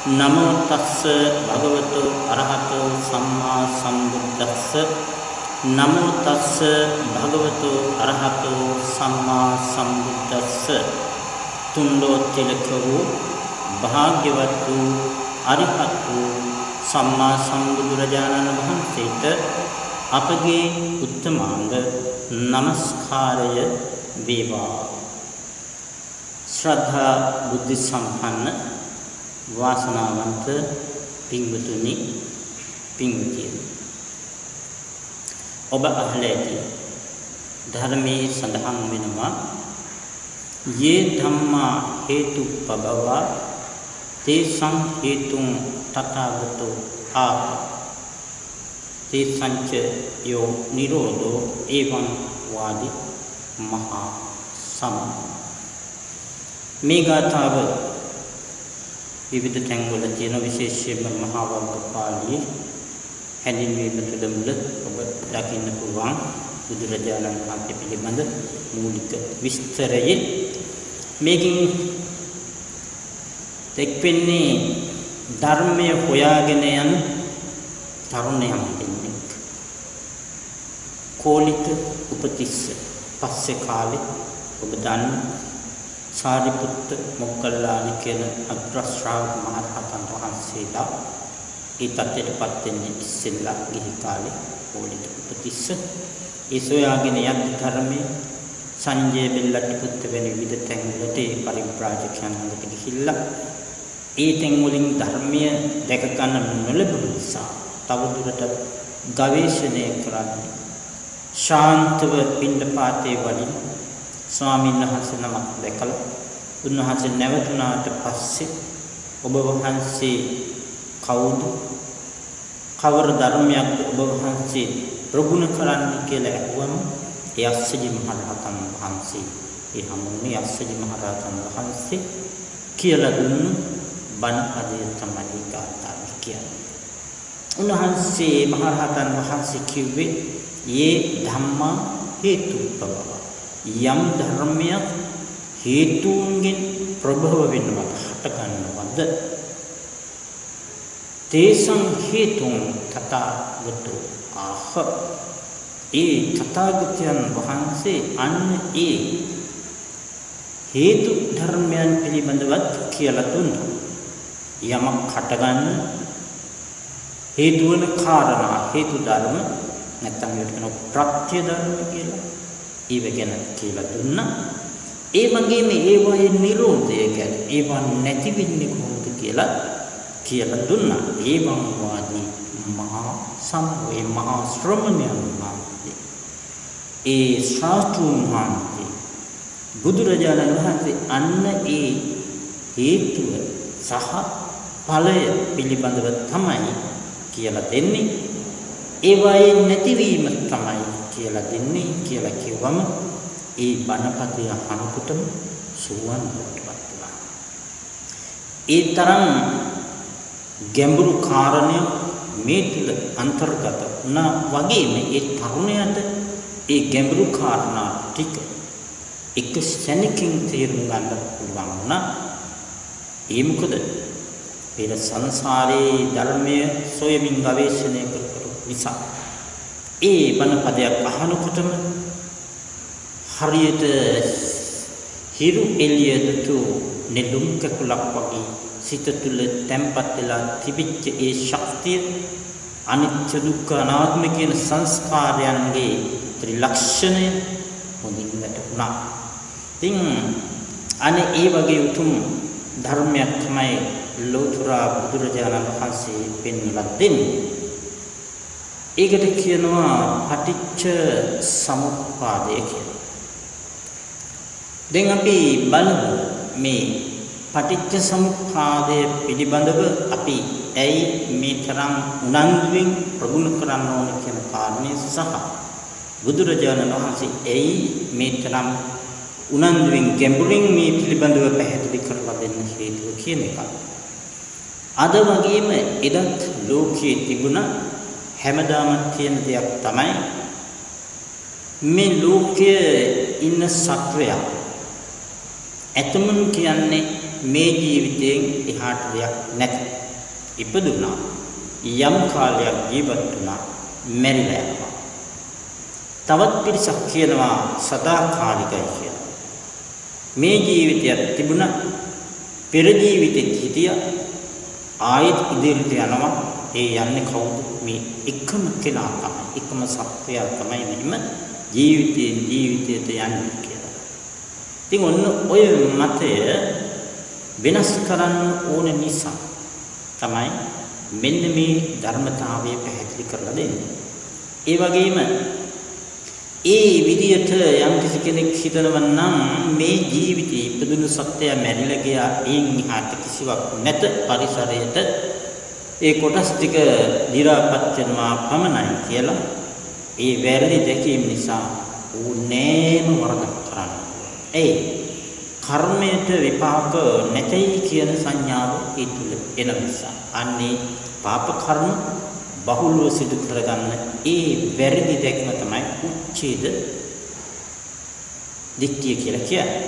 නමෝ තස්ස භගවතු අරහතෝ සම්මා සම්බුද්දස්ස නමෝ තස්ස භගවතු අරහතෝ සම්මා සම්බුද්දස්ස තුන්ලෝ තිලක වූ භාග්‍යවත් වූ අරිහත් වූ සම්මා සම්බුදුරජාණන් වහන්සේට අපගේ උත්තමාංග නමස්කාරය වේවා. ශ්‍රද්ධා බුද්ධ සම්පන්න වාසනාවන්ත පින්වතුනි පින්වතියනි, ඔබ අහලා ඇති ධර්මයේ සඳහන් වෙනවා යේ ධම්මා හේතුප්පබවා තේසං හේතුං තථාගතෝ ආහ තේසංච යෝ නිරෝධෝ එවං වාදි මහා සම. මේ ගාථාව විවිධ තැන්වල තියෙන විශේෂයෙන්ම මහා වග්ග පාළියේ හැඳින්වීම තුළ මුල ඔබ දකින්න පුළුවන් බුදුරජාණන් වහන්සේ පිළිබඳ මූලික විස්තරයේ මේකින් එක්වෙන්නේ ධර්මය හොයාගෙන යන තරුණයන් දෙන්නෙක්. කෝලිත උපතිස්ස පස්සේ කාලේ ඔබ දන්න සාරිපුත්ත මොග්ගල්ලාන කියන අග්‍ර ශ්‍රාවක මහ රහතන් වහන්සේලා ඒ තත්ත්වයටපත් වෙන්නේ ඉස්සෙල්ලා ගිහි කාලේ කෝලිත උපතිස්ස ඒ සොයාගෙන යන ධර්මයේ සංජය බෙල්ලට්ටි පුත්ත වෙන විවිධ තැන්වලට ඒ පරිබ්‍රාජකයන් ළඟට ගිහිල්ලා ඒ තැන් වලින් ධර්මය දැක ගන්න නොලැබුණු නිසා තවදුරටත් ගවේෂණය කරන්නේ ශාන්තව පිණ්ඩපාතේ වලින් ස්වාමීන් වහන්සේ නමක් දැකලා උන්වහන්සේ නැවතුණාට පස්සේ ඔබ වහන්සේ කවුද, කවර ධර්මයක්ද ඔබ වහන්සේ ප්‍රගුණ කරන්නේ කියලා අහුවම ඒ අස්සජි මහ රහතන් වහන්සේ ඒ හමුනේ අස්සජි මහ රහතන් වහන්සේ කියලා දුන්නු බණ පදය තමයි ගාථාව කියන්නේ. උන්වහන්සේ මහ රහතන් වහන්සේ කිව්වේ යේ ධම්මා හේතුප්පව යම් ධර්මයක් හේතුන්ගෙන් ප්‍රභව වෙනවද හට ගන්නවද තේසං හේතුන් තථාගතෝ ආහ ඒ තථාගතයන් වහන්සේ අන්න ඒ හේතු ධර්මයන් පිළිබඳවත් කියලා දුන්නා. යමක් හට ගන්න හේතු වන කාරණා හේතු ධර්ම නැත්නම් කියන ප්‍රත්‍ය ධර්ම කියලා ඒව ගැන කියලා දුන්නා. ඒ වගේම ඒවායේ නිරෝධය ගැන ඒවා නැති වෙන්නේ කොහොමද කියලා දුන්නා. ඒවං වාදී මහා සම්වේ මහා ශ්‍රමණයන් වහන්සේ ඒ ශාස්ත්‍රුන් වහන්සේ බුදුරජාණන් වහන්සේ අන්න ඒ හේතුව සහ ඵලය පිළිබඳව තමයි කියලා දෙන්නේ. ඒවායේ නැතිවීම තමයි කියලා දෙන්නේ කියලා කිව්වම ඒ බණපදය අහනකොටම සුවන් වටපත් වෙනවා. ඒ තරම් ගැඹුරු කාරණය මේ තුල අන්තර්ගත වුණා වගේම ඒ තරුණයාට ඒ ගැඹුරු කාරණා ටික එක සැනකින් තේරුම් ගන්න පුළුවන් වුණා. ඒ මොකද පෙර සංසාරේ ධර්මයේ සොයමින් ගවේෂණය කරපු නිසා ඒ බණපදයක් අහනකොටම හරියට හිරු එළියදතු නෙළුම් කකුලක් වගේ සිත තුළ තැම්පත් වෙලා තිබිච්ච ඒ ශක්තිය අනිත්‍ය දුක්ඛ අනාත්ම කියන සංස්කාරයන්ගේ ත්‍රිලක්ෂණය හොඳින් වැටුණා. ඉතින් අනේ ඒ වගේ උතුම් ධර්මයක් තමයි ලෝතර බුදුරජාණන් වහන්සේ පෙන්වලා දෙන්නේ. ඒකට කියනවා පටිච්ච සමුප්පාදය කියලා. දැන් අපි බලමු මේ පටිච්ච සමුප්පාදය පිළිබඳව අපි ඇයි මේ තරම් උනන්දුවෙන් ප්‍රගුණ කරන්න ඕන කියන කාරණය සහ බුදුරජාණන් වහන්සේ ඇයි මේ තරම් උනන්දුවෙන් ගැඹුරින් මේ පිළිබඳව පැහැදිලි කරලා දෙන්න හේතුව කියන එක. අද වගේම එදත් ලෝකයේ තිබුණ හැමදාම තියෙන දෙයක් තමයි මේ ලෝකයේ ඉන්න සත්වයා ඇතමුන් කියන්නේ මේ ජීවිතයෙන් එහාට දෙයක් නැත. ඉපදුනා යම් කාලයක් ජීවත් වුණා මැරිලා යනවා. තවත් පිරිසක් කියනවා සදාකාලිකයි කියලා. මේ ජීවිතයක් තිබුණා පෙර ජීවිතෙත් හිටියා ආයෙත් ඉදිරියට යනවා. ඒ යන්නේ කවුද? මේ එකම කෙනා තමයි. එකම සත්වයා තමයි මෙහිම ජීවිතයෙන් ජීවිතයට යන්නේ කියලා. ඉතින් ඔන්න ඔය මතය වෙනස් කරන්න ඕන නිසා තමයි මෙන්න මේ ධර්මතාවය පැහැදිලි කරලා දෙන්නේ. ඒ වගේම ඒ විදියට යම් කිසි කෙනෙක් හිතනවා නම් මේ ජීවිතේ ඉපදුණු සත්‍යය මැරිලා ගියා එයින් එහාට කිසිවක් නැත පරිසරයට ඒ කොටස් ටික දි รา පත් වෙනවා පමණයි කියලා ඒ වැරදි දැකීම නිසා ඕනෑම වරදක් කරන්න. ඒ කර්මයට විපාක නැtei කියන සංඥාව ඒ තුල එන නිසා අන්නේ පාප කර්ම බහුලව සිදු කරගන්න ඒ වැරදි දැක්ම තමයි උච්ඡේද දිට්ඨිය කියලා කියන්නේ.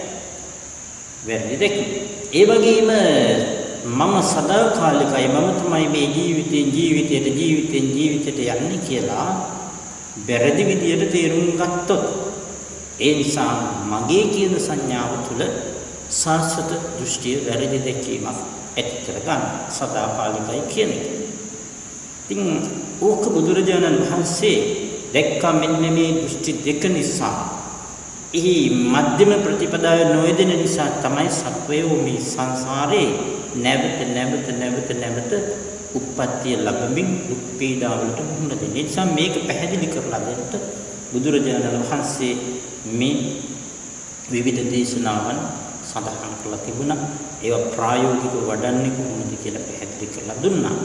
වැරදි දැක්ම. ඒ වගේම මම සදාකාලිකයි මම තමයි මේ ජීවිතයෙන් ජීවිතයට යන්නේ කියලා වැරදි විදියට තේරුම් ගත්තොත් ඒ නිසා මගේ කියන සංඥාව තුළ සාස්වත දෘෂ්ටිය වැරදි දැකීමක් ඇති කරගන්න සදාකාලිකයි කියන එක. ඉතින් ඕක බුදුරජාණන් වහන්සේ දැක්කා මෙන්න මේ දෘෂ්ටි දෙක නිසා එහි මධ්‍යම ප්‍රතිපදාව නොයදෙන නිසා තමයි සත්වයෝ මේ සංසාරේ නැවත උප්පත්තිය ලැබමින් දුක් පීඩාවලට මුහුණ දෙන නිසා මේක පැහැදිලි කරලා දෙන්න බුදුරජාණන් වහන්සේ මේ විවිධ දේශනාවන් සඳහන් කරලා තිබුණා. ඒවා ප්‍රායෝගිකව වඩන්නේ කොහොමද කියලා පැහැදිලි කරලා දුන්නා.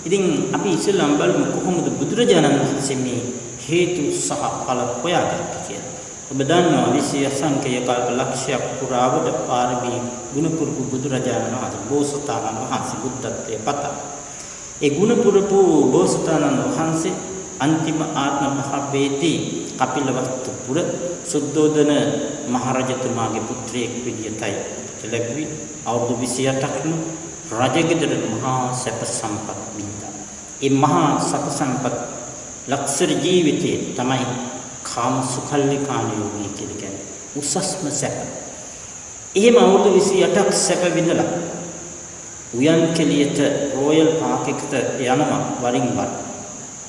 ඉතින් අපි ඉස්සෙල්ලාම බලමු කොහොමද බුදුරජාණන් වහන්සේ මේ හේතු සහ ඵල හොයාගත්තේ කියලා. ඔබ දන්නවා විශ්ව සංකේය කල්ප ලක්ෂයක් පුරාවට පාරමී ගුණ පුරුපු බුදුරජාණන් වහන්සේ බෝසතාණන් වහන්සේ බුද්ධත්වයේ පතා. ඒ ගුණ පුරුපු බෝසතාණන් වහන්සේ අන්තිම ආත්ම භාවයේදී කපිලවස්තුපුර සුද්ධෝදන මහරජතුමාගේ පුත්‍රයෙක් විදියටයි ලැබුවේ. අවුරුදු 28ක්ම රජගෙදර මහා සැප සම්පත් වින්දා. ඒ මහා සැප සම්පත් ලක්ෂර ජීවිතේ තමයි කාම සුඛල්ලිකාණ යෝගී කියලා කියන්නේ. උසස්ම සැප. එහෙම අවුරුදු 28ක් සැප විඳලා උයන් කෙලියට රොයල් පාක් එකට යනවා වරින් වර.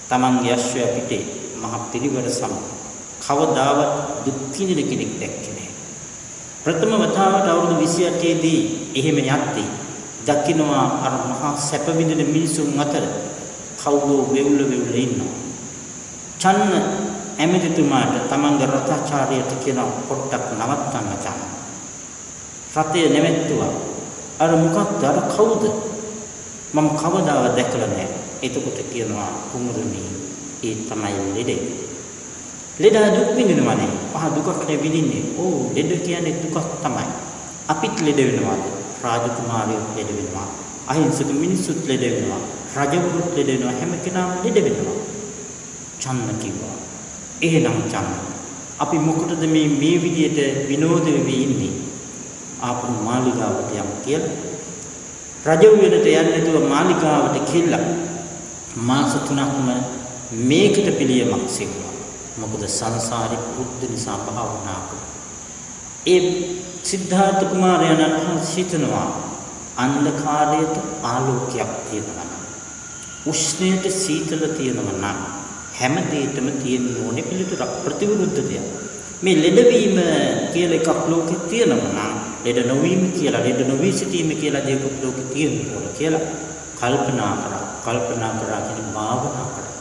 තමන්ගේ අශ්වය පිටේ මහ පිරිවර සම කවදාවත් දුක් විඳින කෙනෙක් දැක්කේ නැහැ. ප්‍රථම වතාවට අවුරුදු 28 දී එහෙම යද්දී දකින්නවා අර මහා සැප විඳින මිනිසුන් අතර කවුදෝ වෙවුල ඉන්නවා. චන්න ඇමතිතුමාට තමන්ගේ රථාචාර්යයට කියන පොට්ටක් නවත්තන්න චන්න. රථය නැවැත්තුවා. අර මොකක්ද අර කවුද? මම කවදාවත් දැකලා නැහැ. එතකොට කියනවා කුමරුනි ඒ තමයි ලෙඩේ. ලෙඩ දුක් විඳිනවනේ. පහ දුකක් විඳින්නේ. ඕ ලෙඩ කියන්නේ දුකක් තමයි. අපිත් ලෙඩ වෙනවා. රාජකුමාරයෝ ලෙඩ වෙනවා. අහිංසක මිනිස්සුත් ලෙඩ වෙනවා. රජවරුත් ලෙඩ වෙනවා. හැම කෙනාම ලෙඩ වෙනවා. චන්න කිව්වා. එහෙනම් චන්න අපි මොකටද මේ විදියට විනෝද වෙවි ඉන්නේ? ආපහු මාලිගාවට යමු කියලා. රජවරුන්ට යන්නේ නැතුව මාලිගාවට කියලා මාස 3ක්ම මේකට පිළියමක් සිදුවා. මොකද සංසාරේ පුරුද්ද නිසා භාවනා කළා. ඒ සිද්ධාර්ථ කුමාරයාණන් වහන්සේ හිතනවා අන්ධකාරයට ආලෝකයක් තියෙනවා නම් උෂ්ණයට සීතල තියෙනවා නම් හැම දෙයකම තියෙන ඕනේ පිළිතුරක් ප්‍රතිවිරුද්ධ දෙයක්. මේ ලෙඩවීම කියලා එකක් ලෝකේ තියෙනවා නම් ලෙඩ නොවීම කියලා ලෙඩ නොවී සිටීම කියලා දෙයක් ලෝකේ තියෙනවා කියලා කල්පනා කරා කියන භාවනා කරා.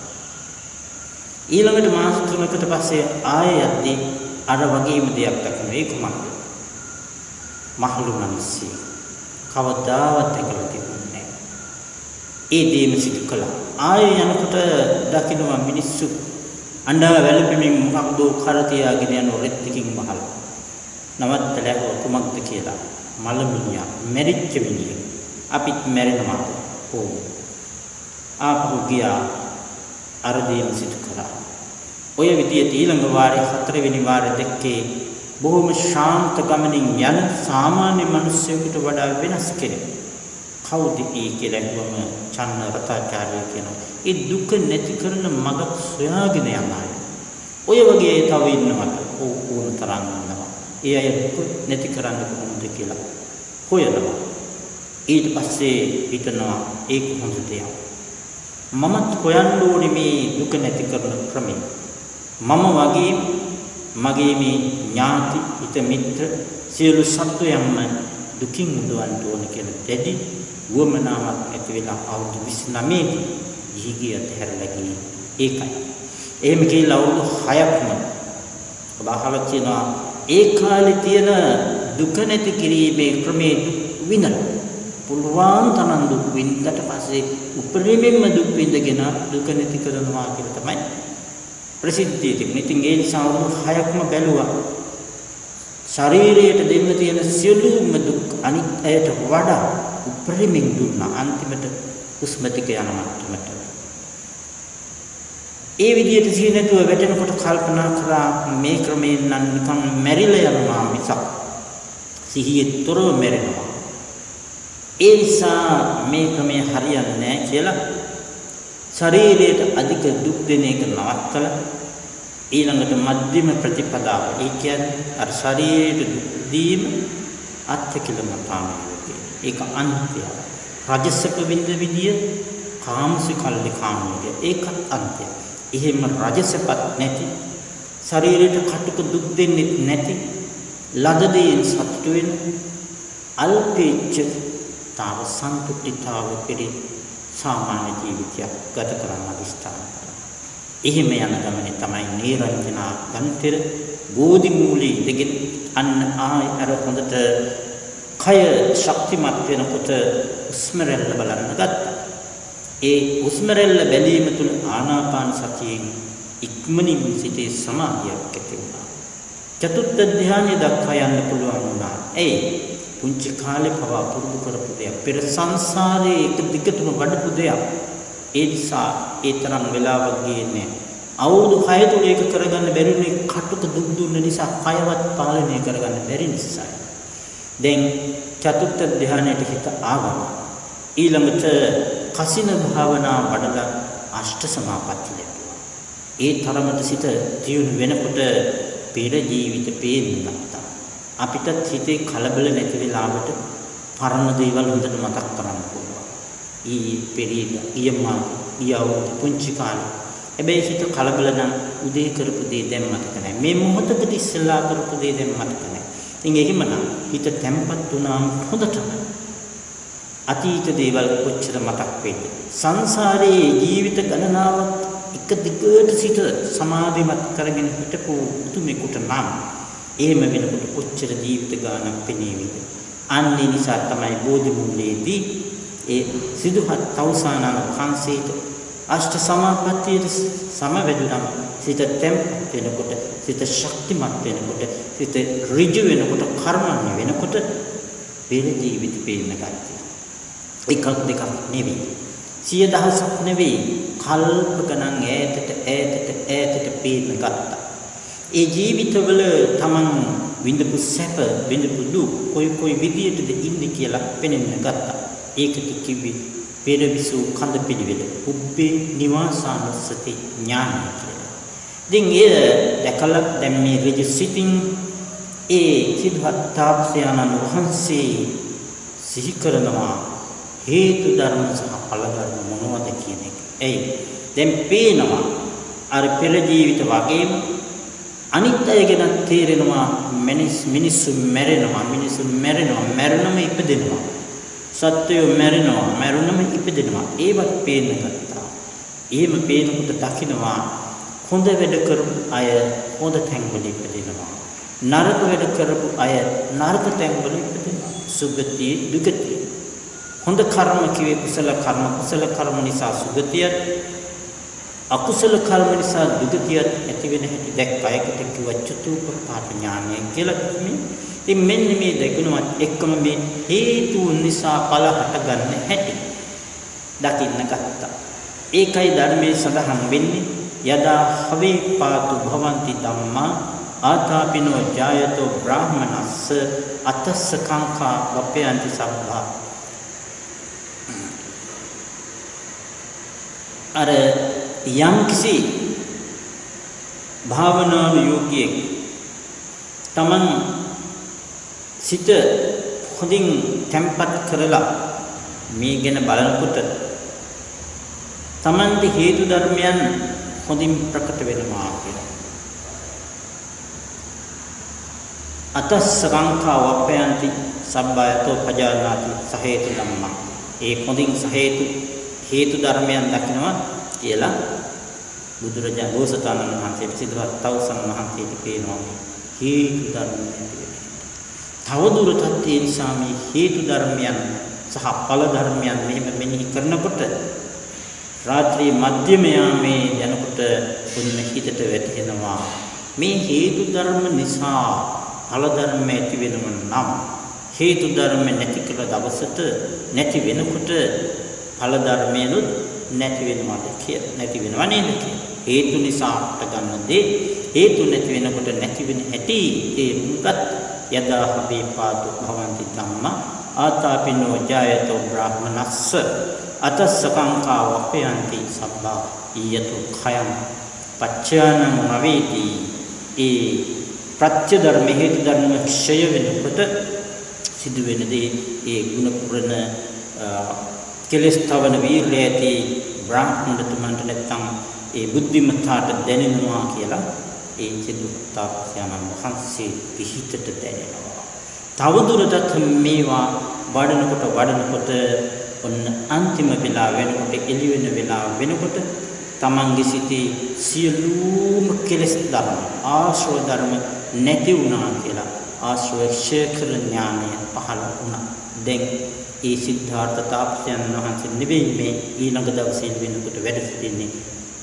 ඊළඟට මාස 3කට පස්සේ ආයෙ යද්දී අර වගේම දෙයක් දක්වනවා. ඒක මොකක්ද? මහලු මිනිස්සු කවදාවත් එකලා තිබුණේ නැහැ. ඒ දේම සිදු කළා. ආයෙ යනකොට දකින්නවා මිනිස්සු අඬා වැළපෙමින් මොකක්ද කර තියාගෙන යන රෙත්තිකින් මහලා. නවත්තලා කුමක්ද කියලා. මලමිණියා මැරිච්ච මිනිහෙක්. අපිත් මැරෙනවා. ඕ. ආපහු ගියා අර දේම සිදු කළා. ඔය විදියට ඊළඟ වාරේ 4 වෙනි වාරේ දැක්කේ බොහොම ශාන්ත ගමනින් යන සාමාන්‍ය මිනිස්සුෙකුට වඩා වෙනස් කෙනෙක්. කවුද ඒ කියලා හිතුවම චන්න රතාචාර්ය කියනවා. ඒ දුක නැති කරන මඟ සොයාගෙන යන අය. ඔය වගේ තව ඉන්නවට ඕන තරම් ඉන්නවා. ඒ අය දුක නැති කරන්න කොහොමද කියලා හොයනවා. ඊට පස්සේ හිතනවා ඒක හොඳ දෙයක්. මමත් හොයන්න ඕනේ මේ දුක නැති කරන ක්‍රමය. මම වගේ මගේ මේ ඥාති හිත මිත්‍ර සියලු සත්වයන්ම දුකින් මුදවන්න ඕනේ කියලා දැඩි වමනාවක් ඇති වෙලා අවුරුදු 29 ජීගියට හැරලා ගියේ ඒකයි. එහෙම කියලා අවුරුදු 6ක්ම ඔබ අහලා තියෙනවා ඒ කාලේ තියෙන දුක නැති කිරීමේ ක්‍රමයේ විඳන පුළුවන් තරම් දුක් විඳලා පස්සේ උපරිමයෙන්ම දුක් විඳගෙන දුක නැති කරනවා කියලා තමයි ප්‍රසිද්ධිය තිබුණේ. ඉතින් ඒ නිසා අවුරුදු 6ක්ම බැලුවා. ශරීරයට දෙන්න තියෙන සියලුම දුක් අනිත් අයට වඩා උපරිමයෙන් දුන්නා. අන්තිමට උස්මතික යන මට්ටමට. ඒ විදිහට සිහි නැතුව වැටෙනකොට කල්පනා කරා මේ ක්‍රමයෙන් නම් නිකන් මැරිලා යනවා මිසක් සිහියේ තොරව මැරෙනවා. ඒ නිසා මේ ක්‍රමය හරියන්නේ නැහැ කියලා ශරීරයට අධික දුක් දෙන එක නවත්තලා ඊළඟට මධ්‍යම ප්‍රතිපදාව. ඒ කියන්නේ අර ශරීරයට දුක් දීම අත්‍යකිලමතාවය. ඒක අන්තය. රජසක විඳ විදිය කාමසිකල්ලි කාමයේ ඒකත් අන්තය. එහෙම රජසපත් නැති ශරීරයට කටුක දුක් දෙන්නේ නැති ලද දෙයින් සතුට වෙන අල්පේච්ඡ තාව සන්තුෂ්ඨිතාව පිරි සාමාන්‍ය ජීවිතයක් ගත කරන්න අදිෂ්ඨාන කරනවා. එහෙම යන ගමනේ තමයි නීරංජනා ගන්තර බෝධි මූලී දෙගෙන අන්න ආය අර හොඳට කය ශක්තිමත් වෙනකොට උස්මරෙල්ල බලන්න ගත්තා. ඒ උස්මරෙල්ල බැලීම තුළ ආනාපාන සතියෙන් ඉක්මනින් සිටේ සමාධියක් ඇති වුණා. චතුත්ථ ධානය දක්වා යන්න පුළුවන් වුණා. ඒ පුංචි කාලේ පවා පුරුදු කරපු දෙයක්. පෙර සංසාරේ එක දිගටම වඩපු දෙයක්. ඒ නිසා ඒ තරම් වෙලාවක් ගියේ නැහැ. අවුරුදු 6 තුල ඒක කරගන්න බැරිුනේ කටුක දුක් දුන්න නිසා, කයවත් පාලනය කරගන්න බැරි නිසා. දැන් චතුත්ථ ධානයට හිත ආවා. ඊළඟට කසින භාවනා වඩලා අෂ්ට සමාපatti ලැබුවා. ඒ තරමට සිත ජීවුන වෙනකොට පෙර ජීවිත පේන්න ගත්තා. අපිට හිතේ කලබල නැති වෙලාවට පරණ දේවල් හොඳට මතක් කරන්න පුළුවන්. ඊයව පුංචි කාලේ. හැබැයි හිත කලබල නම් උදේ කරපු දේ දැන් මතක නැහැ. මේ මොහොතකට ඉස්සෙල්ලා කරපු දේ දැන් මතක නැහැ. ඉතින් එහෙමනම් හිත තැම්පත් වුණාම හොඳටම අතීත දේවල් කොච්චර මතක් වෙයිද? සංසාරයේ ජීවිත ගණනාවක් එක දිගට සිට සමාධිමත් කරගෙන හිටපු උතුමෙකුට නම් එහෙම වෙනකොට කොච්චර ජීවිත ගානක් පෙනේවිද? අන්නේ නිසා තමයි බෝධි මූලයේදී ඒ සිදුහත් තවුසානන වහන්සේට අෂ්ට සමාපත්තියට සමවැදුනම සිත තැම්පත් වෙනකොට, සිත ශක්තිමත් වෙනකොට, සිත ඍජු වෙනකොට, කර්මණ්‍ය වෙනකොට පෙර ජීවිත පේන්න ගත්තා. එකක් දෙකක් නෙවෙයි, සිය දහසක් නෙවෙයි, කල්ප ගණන් ඈතට පේන්න ගත්තා. ඒ ජීවිතවල තමන් විඳපු සැප, විඳපු දුක් කොයි විදියටද ඉන්නේ කියලා පෙනෙන්න ගත්තා. ඒකට කිව්වේ පෙරවිසු කඳ පිළිවෙල, උබ්බේ නිවාසානුස්සති ඥානය කියලා. ඉතින් ඒ දැකලා දැන් මේ ඍජු සිතින් ඒ සිද්ධාර්ථ තාපසයන්න් වහන්සේ සිහි කරනවා හේතු ධර්ම සහ ඵල ධර්ම මොනවද කියන එක. එයි දැන් පේනවා අර පෙර ජීවිත වගේම අනිත් අය ගැන තේරෙනවා. මිනිස්සු මැරෙනවා, මැරුණම ඉපදෙනවා. සත්වයෝ මැරුණම ඉපදෙනවා. ඒවත් පේන්න ගත්තා. එහෙම පේනකොට දකින්නවා හොඳ වැඩ කරපු අය හොඳ තැන්වල ඉපදෙනවා. නරක වැඩ කරපු අය නරක තැන්වල ඉපදෙනවා. සුගතිය දුගතිය. හොඳ කර්ම කිවේ කුසල කර්ම නිසා සුගතියත්, අකුසල කර්ම නිසා දුගතියත් ඇති වෙන හැටි දැක්කා. ඒකට කිව්වා චතුප්පපාත ඥානය කියලා. ඉතින් මෙන්න මේ දෙකනවත් එක්කම මේ හේතු නිසා ඵල හටගන්න හැටි දකින්න ගත්තා. ඒකයි ධර්මයේ සඳහන් වෙන්නේ යදා හවේ පාතු භවಂತಿ ධම්මා ආතාපිනෝ ජායතෝ බ්‍රාහ්මනස්ස අතස්ස කාංකා වප්පයන්ති සබ්බා. අර යම් කිසි භාවනානුයෝගියෙක් තමන් සිත හොඳින් තැම්පත් කරලා මේ ගැන බලනකොට තමන්ගේ හේතු ධර්මයන් හොඳින් ප්‍රකට වෙනවා කියලා. අතස්ස කාංකා වප්පයන්ති සබ්බායතෝ පජානාති සහේතු ධම්මා. ඒ හොඳින් සහේතු හේතු ධර්මයන් දකිනවා කියලා බුදුරජාණන් බෝසතාණන් වහන්සේ සිද්ධාර්ථ තවුසන් වහන්සේට කියනවා හේතු ධර්මයන්. තවදුරටත් ඒ නිසා මේ හේතු ධර්මයන් සහ ඵල ධර්මයන් මෙහෙම මෙනෙහි කරනකොට රාත්‍රී මධ්‍යම යාමේ යනකොට පුන්න හිතට වැටෙනවා මේ හේතු ධර්ම නිසා ඵල ධර්ම ඇති වෙනව නම් හේතු ධර්ම නැති කළ දවසට නැති වෙනකොට ඵල ධර්මයනුත් නැති වෙනවද කියලා නැති වෙනව නේද කියලා. හේතු නිසා ගන්න දේ හේතු නැති වෙනකොට නැති වෙන හැටි ඒ මුගත් යදා හබේපාදු භවಂತಿ ධම්ම ආතාපිනෝ ජායතෝ බ්‍රාහ්මනස්ස අතස්ස කාංකා වප්පයන්ති සබ්බා ඊයතු khයං පච්චානං නවේති. ඒ ප්‍රත්‍ය ධර්ම හේතු ධර්ම ක්ෂය වෙනකොට සිදු වෙනදී ඒ ගුණ පුරණ කෙලස් තවන වීර්යය ඇති බ්‍රාහ්මණතුමන්ට නැත්තම් ඒ බුද්ධිමතාට දැනෙනවා කියලා ඒ සිද්ධාර්ථයන්න් වහන්සේ පිහිටට දැනෙනවා. තවදුරටත් මේවා වඩනකොට ඔන්න අන්තිම වෙලාව වෙනකොට එළි වෙන වෙලාව වෙනකොට තමන්ගේ සිටී සියලුම කෙලස් ධර්ම ආශ්‍රව ධර්ම නැති වුණා කියලා ආශ්‍රව ක්ෂේත්‍ර ඥානය පහළ වුණා. දැන් ඒ සිද්ධාර්ථ තාපසයන් වහන්සේ නෙවෙයි මේ ඊළඟ දවසේ වෙනකොට වැඩ සිටින්නේ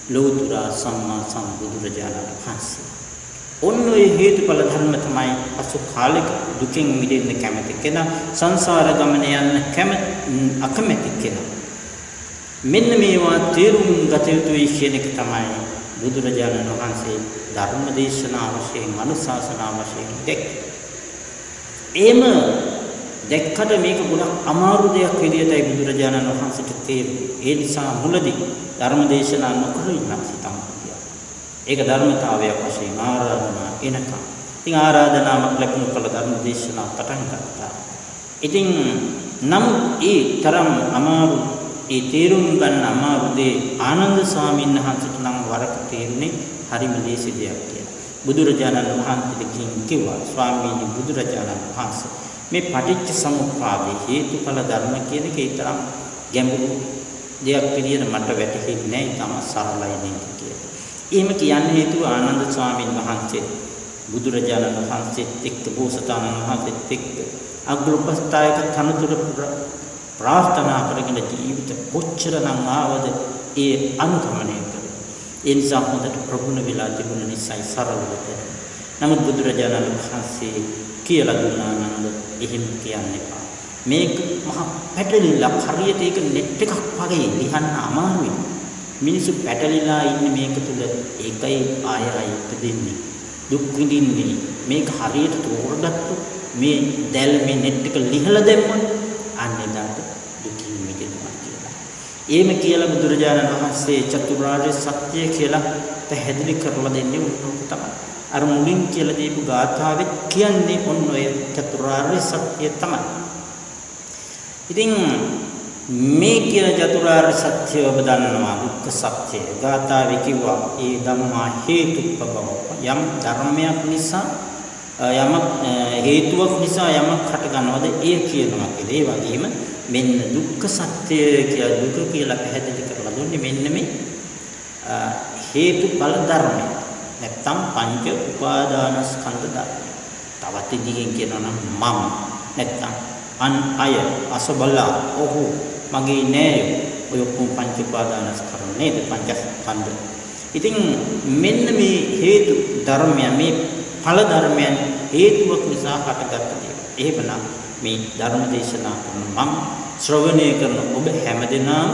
ලෞතර සම්මා සම්බුදුරජාණන් වහන්සේ. ඔන්න ඔය හේතුඵල ධර්ම තමයි පසු කාලෙක දුකින් මිදෙන්න කැමති කෙනා සංසාර ගමන යන්න අකමැති කෙනා. මෙන්න මේවා තේරුම් ගත යුතුයි කියන එක තමයි බුදුරජාණන් වහන්සේ ධර්ම දේශනා වශයෙන් අනුශාසනා වශයෙන් දැක්කේ. එහෙම දැක්කට මේක ගොඩක් අමාරු දෙයක් විදියටයි බුදුරජාණන් වහන්සේට තේරුනේ. ඒ නිසා මුලදී ධර්ම දේශනා නොකර ඉන්න සිතම්. ඒක ධර්මතාවයක් වශයෙන් ආරාධනා එනකම්. ඉතින් ආරාධනාවක් ලැබුණු කල ධර්ම දේශනා පටන් ගත්තා. ඉතින් නම් ඒ තරම් අමාරු ඒ තේරුම් ගන්න අමාරු දේ ආනන්ද ස්වාමීන් වහන්සේට නම් වරක තේරුනේ හරිම ලේසි දෙයක් කියලා. බුදුරජාණන් වහන්සේට කිව්වා ස්වාමීනි බුදුරජාණන් වහන්සේ මේ පටිච්ච සමුප්පාදේ හේතුඵල ධර්ම කියන එක ඊතරම් ගැඹුරු දෙයක් පිළියෙල මට වැටහෙන්නේ නැහැ. ඊටම සරලයි නේද කියලා. එහෙම කියන්න හේතුව ආනන්ද ස්වාමීන් වහන්සේ බුදුරජාණන් වහන්සේත් එක්ක බෝසතාණන් වහන්සේත් එක්ක අග්‍රපස්ථායක තනතුර ප්‍රාර්ථනා කරගෙන ජීවිත කොච්චරනම් ආවද ඒ අනුගමනය කළා. ඒ නිසා හොඳට ප්‍රගුණ වෙලා තිබුණ නිසායි සරලව. නමුත් බුදුරජාණන් වහන්සේ කියලා දුන්නා නන්ද එහෙම කියන්න එපා. මේක මහ පැටලිලා හරියට ඒක net එකක් වගේ ලියන්න අමාරුයි. මිනිස්සු පැටලිලා ඉන්නේ මේක තුල ඒකයි ආය ඉපදෙන්නේ දුක් විඳින්නේ. මේක හරියට තෝරගත්තු මේ දැල් මේ net එක ලිහලා දැම්මොත් අන්නේ දාට දුකින් මිදෙනවා කියලා. එහෙම කියලා බුදුරජාණන් වහන්සේ චතුරාර්ය සත්‍ය කියලා පැහැදිලි කරලා දෙන්නේ උන්වහන්සේ තමයි. අර මුලින් කියලා දීපු ගාථාවෙත් කියන්නේ ඔන්න ඔය චතුරාර්ය සත්‍ය තමයි. ඉතින් මේ කියන චතුරාර්ය සත්‍ය ඔබ දන්නවා දුක්ඛ සත්‍ය. ගාථාවේ කිව්වා ඒ ධම්මා හේතුප්පබව. යම් ධර්මයක් නිසා යමක් හේතුවක් නිසා යමක් හට ගන්නවද ඒ කියනවා කියලා. ඒ වගේම මෙන්න දුක්ඛ සත්‍ය කියලා දුක කියලා පැහැදිලි කරලා දුන්නේ මෙන්න මේ හේතුඵල ධර්මය. නැත්තම් පංච උපාදානස්කන්ධ ධර්ම. තවත් ඉදිරියෙන් කියනවා නම් මම නැත්තම් අන් අය අසබලා ඔහු මගේ නෑ ඔය ඔක්කොම පංච උපාදානස්කන්ධ නේද පංචස්කන්ධ. ඉතින් මෙන්න මේ හේතු ධර්මය මේ ඵල ධර්මයන් හේතුවක් නිසා හටගත්ත දේ. එහෙමනම් මේ ධර්ම දේශනා කරන මම ශ්‍රවණය කරන ඔබ හැමදෙනාම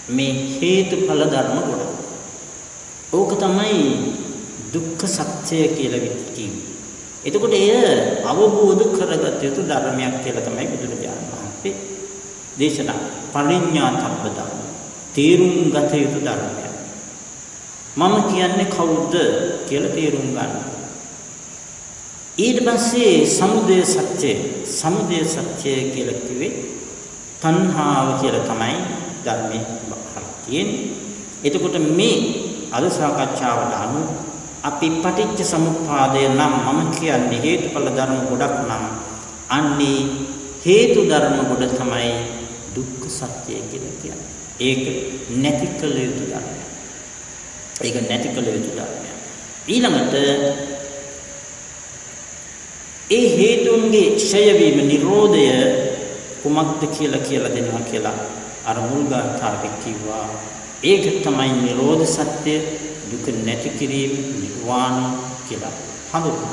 මේ හේතුඵල ධර්ම කොට. ඕක තමයි දුක්ඛ සත්‍ය කියලා කිව්වේ. එතකොට එය අවබෝධ කරගත යුතු ධර්මයක් කියලා තමයි බුදුරජාණන් වහන්සේ දේශනා පරිඥාතබ්බ ධර්ම. තේරුම් ගත යුතු ධර්මයක්. මම කියන්නේ කවුද කියලා තේරුම් ගන්න. ඊට පස්සේ සමුදය සත්‍ය කියලා කිව්වේ තණ්හාව කියලා තමයි ධර්මයේ තියෙන්නේ. එතකොට මේ අද සාකච්ඡාවට අනුව අපි පටිච්ච සමුප්පාදය නම් මම කියන්නේ හේතුඵල ධර්ම ගොඩක් නම් අන්නේ හේතු ධර්ම ගොඩ තමයි දුක්ඛ සත්‍ය කියලා කියන්නේ. ඒක නැති කළ යුතු ධර්මයක්. ඊළඟට ඒ හේතුන්ගේ ක්ෂය වීම නිරෝධය කුමක්ද කියලා දෙනවා කියලා අර මුල් ගාථාවේ කිව්වා. ඒක තමයි නිරෝධ සත්‍ය, දුක නැති කිරීම, නිර්වාණ කියලා හඳුන්වනවා.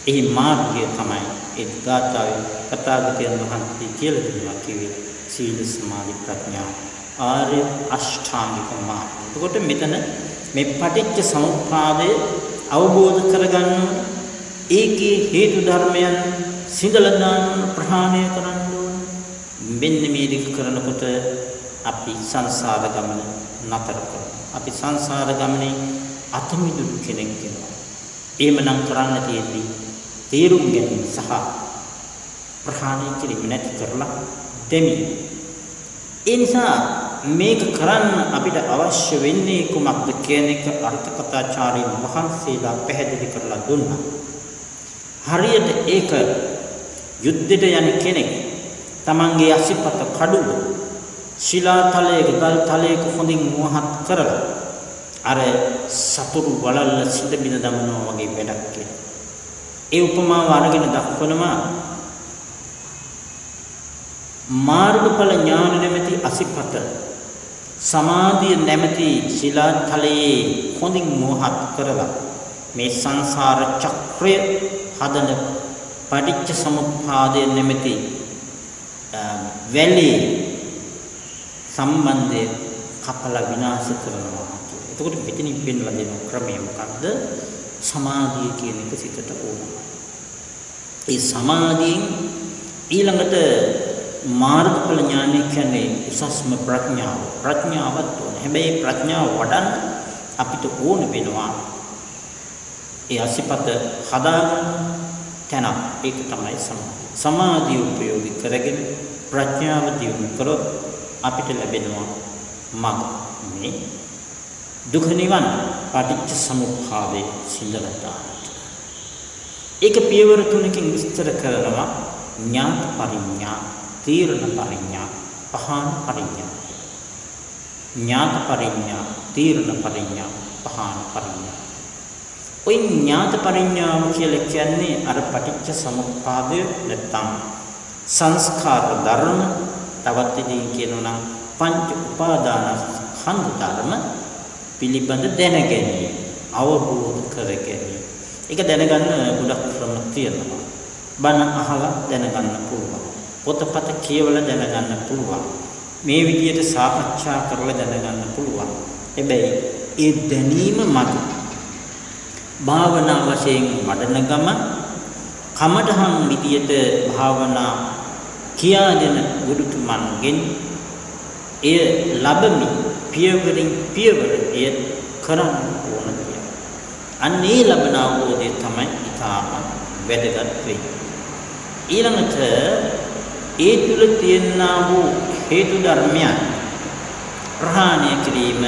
එහි මාර්ගය තමයි ඒ ගාථාවේ තථාගතයන් වහන්සේ කියලා දෙනවා කිව්වේ සීල සමාධි ප්‍රඥා ආර්ය අෂ්ටාංගික මාර්ගය. එතකොට මෙතන මේ පටිච්ච සමුප්පාදය අවබෝධ කරගන්න ඒකේ හේතු ධර්මයන් සිඳලා දාන්න ප්‍රහාණය කරන්න ඕන. මෙන්න මේ දෙක කරනකොට අපි සංසාර ගමන නතර කරනවා. අපි සංසාර ගමනේ අතමිදුණු කෙනෙක් වෙනවා. එහෙමනම් කරන්න තියෙන්නේ තේරුම් ගැනීම සහ ප්‍රහාණය කිරීම නැති කරලා දෙමි. ඒ නිසා මේක කරන්න අපිට අවශ්‍ය වෙන්නේ කුමක්ද කියන එක අර්ථකථාචාර්යන් වහන්සේලා පැහැදිලි කරලා දුන්නා. හරියට ඒක යුද්ධයට යන කෙනෙක් තමන්ගේ අසිපත කඩුව ශිලා තලයක ගල් තලයක හොඳින් මුවහත් කරලා අර සතුරු වලල්ල සිඳ බිඳ දමනවා වගේ වැඩක් කියලා. ඒ උපමාව අරගෙන දක්වනවා මාර්ගඵල ඥාන නැමැති අසිපත සමාධිය නැමැති ශිලා තලයේ හොඳින් මුවහත් කරලා මේ සංසාර චක්‍රය හදන පටිච්ච සමුප්පාදය නැමැති වැලේ සම්බන්ධය කපලා විනාශ කරනවා කියලා. එතකොට මෙතනින් පෙන්වලා දෙන ක්‍රමය මොකක්ද? සමාධිය කියන එක සිතට ඕන. ඒ සමාධියෙන් ඊළඟට මාර්ගඵල ඥානය කියන්නේ උසස්ම ප්‍රඥාව. ප්‍රඥාවත් ඕන. හැබැයි ප්‍රඥාව වඩන්න අපිට ඕන වෙනවා ඒ අසිපත හදාගන්න තැන. ඒක තමයි සමාධිය. සමාධිය උපයෝගී කරගෙන ප්‍රඥාව දියුණු කරොත් අපිට ලැබෙනවා මඟ. මේ දුක නිවන පටිච්ච සමුප්පාදයේ සිඳලතා. ඒක පියවර තුනකින් විස්තර කරනවා. ඥාත පරිඥා, තීරණ පරිඥා, පහාන පරිඥා. ඥාත පරිඥා, තීරණ පරිඥා, පහාන පරිඥා. ඔය ඥාත පරිඥාව කියලා කියන්නේ අර පටිච්ච සමුප්පාදය නැත්තම් සංස්කාර ධර්ම, තවත් ඉදින් කියනවා නම් පංච උපාදාන ස්කන්ධ ධර්ම පිළිබඳ දැනගැනීම, අවබෝධ කරගැනීම. ඒක දැනගන්න ගොඩක් ක්‍රම තියෙනවා. බණ අහලා දැනගන්න පුළුවන්. පොතපත කියවලා දැනගන්න පුළුවන්. මේ විදිහට සාකච්ඡා කරලා දැනගන්න පුළුවන්. හැබැයි ඒ දැනීම මත භාවනා වශයෙන් වඩන ගම කමඨහන් විදියට භාවනා කියාගෙන ගුරුතුමන්ගෙන් එය ලැබෙමි පියවරින් පියවර එය කරන්න ඕන කියලා. අන්න ඒ ලබන අවබෝධය තමයි ඊටාම වැදගත් වෙන්නේ. ඊළඟට ඒ තුල තියෙනා වූ හේතු ධර්මයන් ප්‍රහාණය කිරීම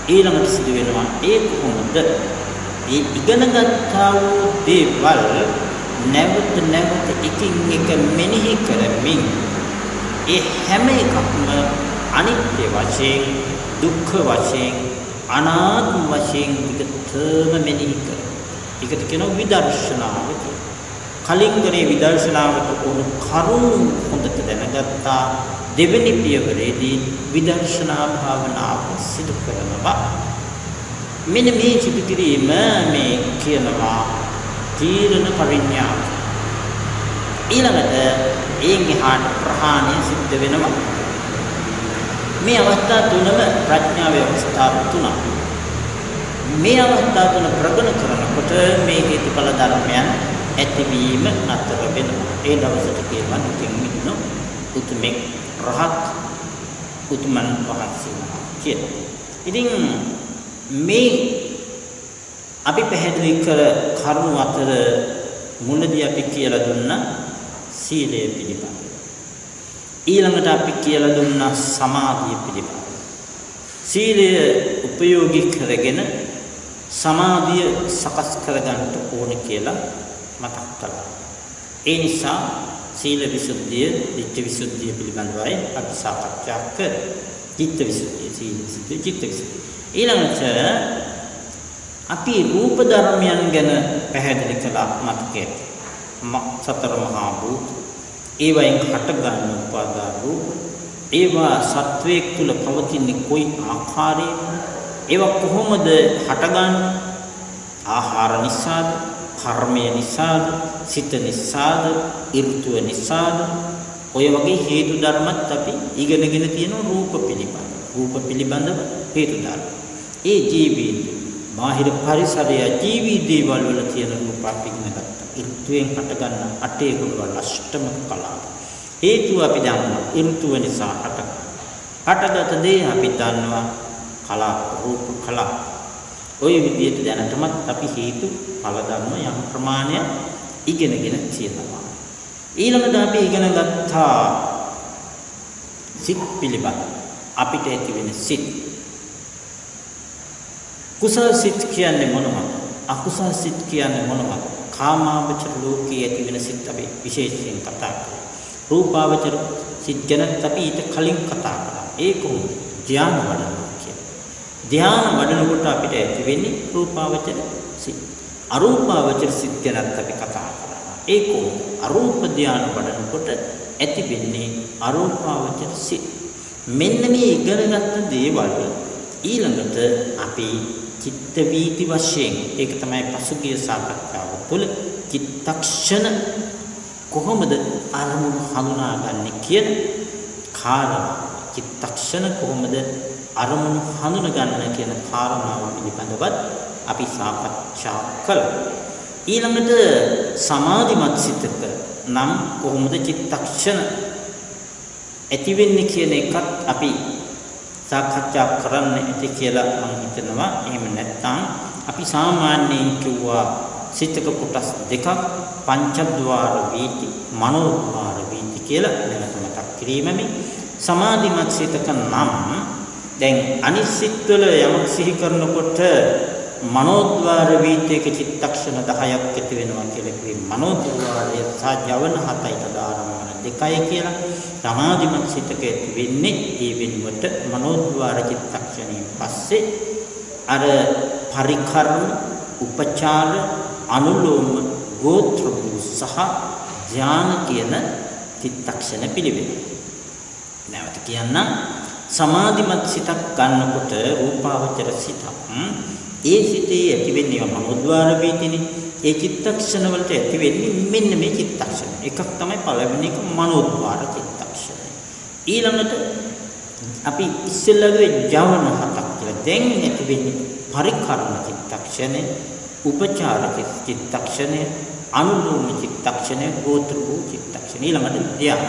ඊළඟට සිදු වෙනවා. ඒ කොහොමද? ඒ ඉගෙනගත්තා වූ දේවල් නැවත නැවත එකින් එක මෙනෙහි කරමින් ඒ හැම එකක්ම අනිත්‍ය වශයෙන්, දුක්ඛ වශයෙන්, අනාත්ම වශයෙන් විකතම මෙනෙහි කර. ඒකට කියනවා විදර්ශනාව කියලා. කලින් කරේ විදර්ශනාවට උණු කරුණු හොඳට දැනගත්තා. දෙවෙනි පියවරේදී විදර්ශනා භාවනාව සිදු කරනවා. මෙන්න මේ සිදු කිරීම මේ කියනවා තීරණ පරිඥා. ඊළඟට එයින් එහාට ප්‍රහාණය සිද්ධ වෙනවා. මේ අවස්ථා තුනම ප්‍රඥාවේ අවස්ථා තුනක්. මේ අවස්ථාව තුන ප්‍රගුණ කරනකොට මේ හේතුඵල ධර්මයන් ඇතිවීම අතර වෙනවා. ඒ දවසට කියනවා නිකින් උතුමෙක් රහත් උතුමන් වහන්සේ කියලා. ඉතින් මේ අපි පැහැදිලි කර කරුණු අතර මුලදී අපි කියලා දුන්නා සීලය පිළිබඳ. ඊළඟට අපි කියලා දුන්නා සමාධිය පිළිබඳ. සීලය උපයෝගී කරගෙන සමාධිය සකස් කරගන්න ඕනේ කියලා මතක් කළා. ඒ නිසා සීල විසුද්ධිය, ධිට්ඨි විසුද්ධිය පිළිබඳවයි අපි සාකච්ඡා කරේ. චිත්ත විසුද්ධිය, සීල විසුද්ධිය, චිත්ත විසුද්ධිය. ඊළඟට අපි රූප ධර්මයන් ගැන පැහැදිලි කළා මතකයේ. සතර මහා භූත, ඒවයින් හටගන්න උපාදාන රූප, ඒවා සත්වයක් තුල පවතින කොයි ආකාරයෙන්ද, ඒවා කොහොමද හටගන්නේ? ආහාර නිසාද, කර්මය නිසාද, සිත නිසාද, ඍතුව නිසාද? ඔය වගේ හේතු ධර්මත් අපි ඉගෙනගෙන තියෙන රූප පිළිබඳ. රූප පිළිබඳව හේතු ධර්ම. ඒ ජීවී බාහිර පරිසරය ජීවී දේවල් වල තියෙන රූප අපි ඉගෙන ගත්තා. ඍතුවෙන් හටගන්න අටේ කුලවල අෂ්ටම කලාව. හේතුව අපි දන්නවා. ඍතුව නිසා හටගත දේ අපි දන්නවා. කලාව, රූප කලාව. ওই විදිහට දැනටමත් අපි හේතු ඵල ධර්ම යම් ප්‍රමාණයක් ඉගෙනගෙන තියෙනවා. ඊළඟට අපි ඉගෙන ගත්තා සිත් පිළිබඳ. අපිට ඇති වෙන සිත්. කුසල සිත් කියන්නේ මොනවද? අකුසල සිත් කියන්නේ මොනවද? කාමාවචර ලෝකයේ ඇති වෙන සිත් අපි විශේෂයෙන් කතා කරා. රූපාවචර සිත් ගැන අපි ඊට කලින් කතා කරා. ඒ කොහොමද? ධ්‍යාන වඩනවා කියන්නේ. ධ්‍යාන වඩනකොට අපිට ඇති වෙන්නේ රූපාවචර සිත්. අරූපාවචර සිත් ගැන අපි කතා කරා. ඒ කොහොමද? අරූප ධ්‍යාන වඩනකොට ඇති වෙන්නේ අරූපාවචර සිත්. මෙන්න මේ ඉගෙනගත්ත දේවල් ඊළඟට අපි චිත්ත වීති වශයෙන්, ඒක තමයි පසුගිය සාකච්ඡාව තුළ චිත්තක්ෂණ කොහොමද අරමුණු හඳුනාගන්නේ කියන කාරණා, චිත්තක්ෂණ කොහොමද අරමුණු හඳුනගන්න කියන කාරණාව පිළිබඳවත් අපි සාකච්ඡා කළා. ඊළඟට සමාධිමත් සිතක නම් කොහොමද චිත්තක්ෂණ ඇති වෙන්නේ කියන එකත් අපි සාකච්ඡා කරන්න ඇති කියලා මම හිතනවා. එහෙම නැත්නම් අපි සාමාන්‍යයෙන් කිව්වා සිතක කොටස් දෙකක්, පංචද්වාර වීති, මනෝද්වාර වීති කියලා නැවත මතක් කිරීමෙන් සමාධිමත් සිතක නම් දැන් අනිත් සිත්වල යමක් සිහි කරනකොට මනෝද්වාර වීතියක චිත්තක්ෂණ 10ක් ඇති වෙනවා කියලා කිව්වේ. මනෝද්වාරය සහ ජවන 7යි තදාරම්මන 2යි කියලා. සමාධිමත් සිතක ඇති වෙන්නේ ඒ වෙනුවට මනෝද්වාර චිත්තක්ෂණයෙන් පස්සේ අර පරිකර්ම, උපචාර, අනුලෝම, ගෝත්‍ර සහ ධ්‍යාන කියන චිත්තක්ෂණ පිළිවෙල. නැවත කියන්නම්, සමාධිමත් සිතක් ගන්නකොට රූපාවචර සිතක් ඒ සිතේ ඇති වෙන්නේ මනෝද්වාර වීතිනේ. ඒ චිත්තක්ෂණ වලට ඇති වෙන්නේ මෙන්න මේ චිත්තක්ෂණ. එකක් තමයි පළවෙනි එක මනෝද්වාර චිත්තක්ෂණය. ඊළඟට අපි ඉස්සෙල්ලාගේ ජවන 7ක් කියලා. දැන් ඇති වෙන්නේ පරිකර්ම චිත්තක්ෂණය, උපචාර චිත්තක්ෂණය, අනුලෝම චිත්තක්ෂණය, ගෝත්‍ර වූ චිත්තක්ෂණය. ඊළඟට ධ්‍යාන.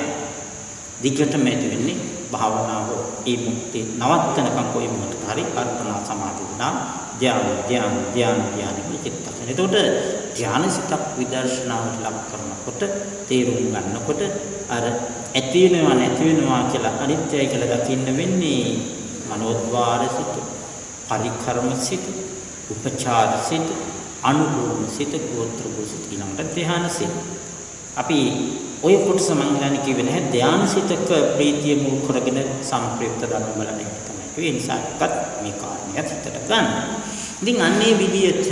දිගටම ඇති වෙන්නේ භාවනාව ඒ මුක්ති නවත්තනකම් කොයි මොහොතක හරි අර්පණා සමාධි විනා ධ්‍යාන චිත්තක්ෂණ. එතකොට ධ්‍යානසිතක් විදර්ශනාවට ලක් කරනකොට තේරුම් ගන්නකොට අර ඇති වෙනවා නැති වෙනවා කියලා අනිත්‍යයි කියලා දකින්න වෙන්නේ මනෝද්වාර සිත, පරිකර්ම සිත, උපචාර සිත, අනුලෝම සිත, ගෝත්‍ර සිත, ඊළඟට ධ්‍යාන සිත. අපි ඔය කොටස මම ගන්න කිව්වේ නැහැ ධ්‍යාන සිතක ප්‍රීතිය මුල් කරගෙන සම්ප්‍රයුක්ත ධර්ම බලන එක තමයි. ඒ නිසා එකත් මේ කාරණයක් හිතට ගන්න. ඉතින් අන්නේ විදියට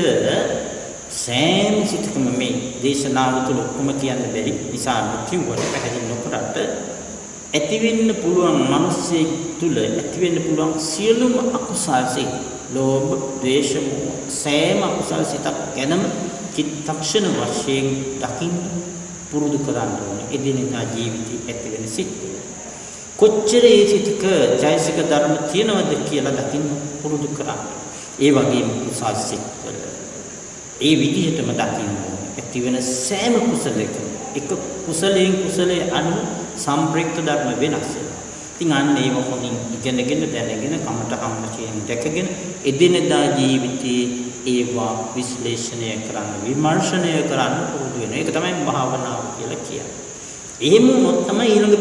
සෑම සිතකම මේ දේශනාව තුළ ඔක්කොම කියන්න බැරි නිසා කිව්වට පැහැදිලි නොකරට ඇති වෙන්න පුළුවන් මිනිස්සෙක් තුළ ඇති වෙන්න පුළුවන් සියලුම අකුසල් සිත්, ලෝභ, ද්වේෂ, සෑම අකුසල් සිතක් ගැනම චිත්තක්ෂණ වශයෙන් දකින්න පුරුදු කරන්න ඕනේ. එදිනෙදා ජීවිතේ ඇති වෙන සිත් කොච්චර ඒ සිතක චෛසික ධර්ම තියෙනවද කියලා දකින්න පුරුදු කරන්න. ඒ වගේම කුසල් සිත් වල ඒ විදිහටම දකින්න ඇති වෙන සෑම කුසලයකම එක කුසලයෙන් කුසලයේ අනුව සම්ප්‍රයුක්ත ධර්ම වෙනස් වෙනවා. ඉතින් අන්න ඒව හොඳින් ඉගෙනගෙන දැනගෙන කමටහන් වශයෙන් දැකගෙන එදිනෙදා ජීවිතයේ ඒවා විශ්ලේෂණය කරන්න විමර්ශනය කරන්න පුරුදු වෙනවා. ඒක තමයි භාවනාව කියලා කියන්නේ. එහෙම වුණොත් තමයි ඊළඟ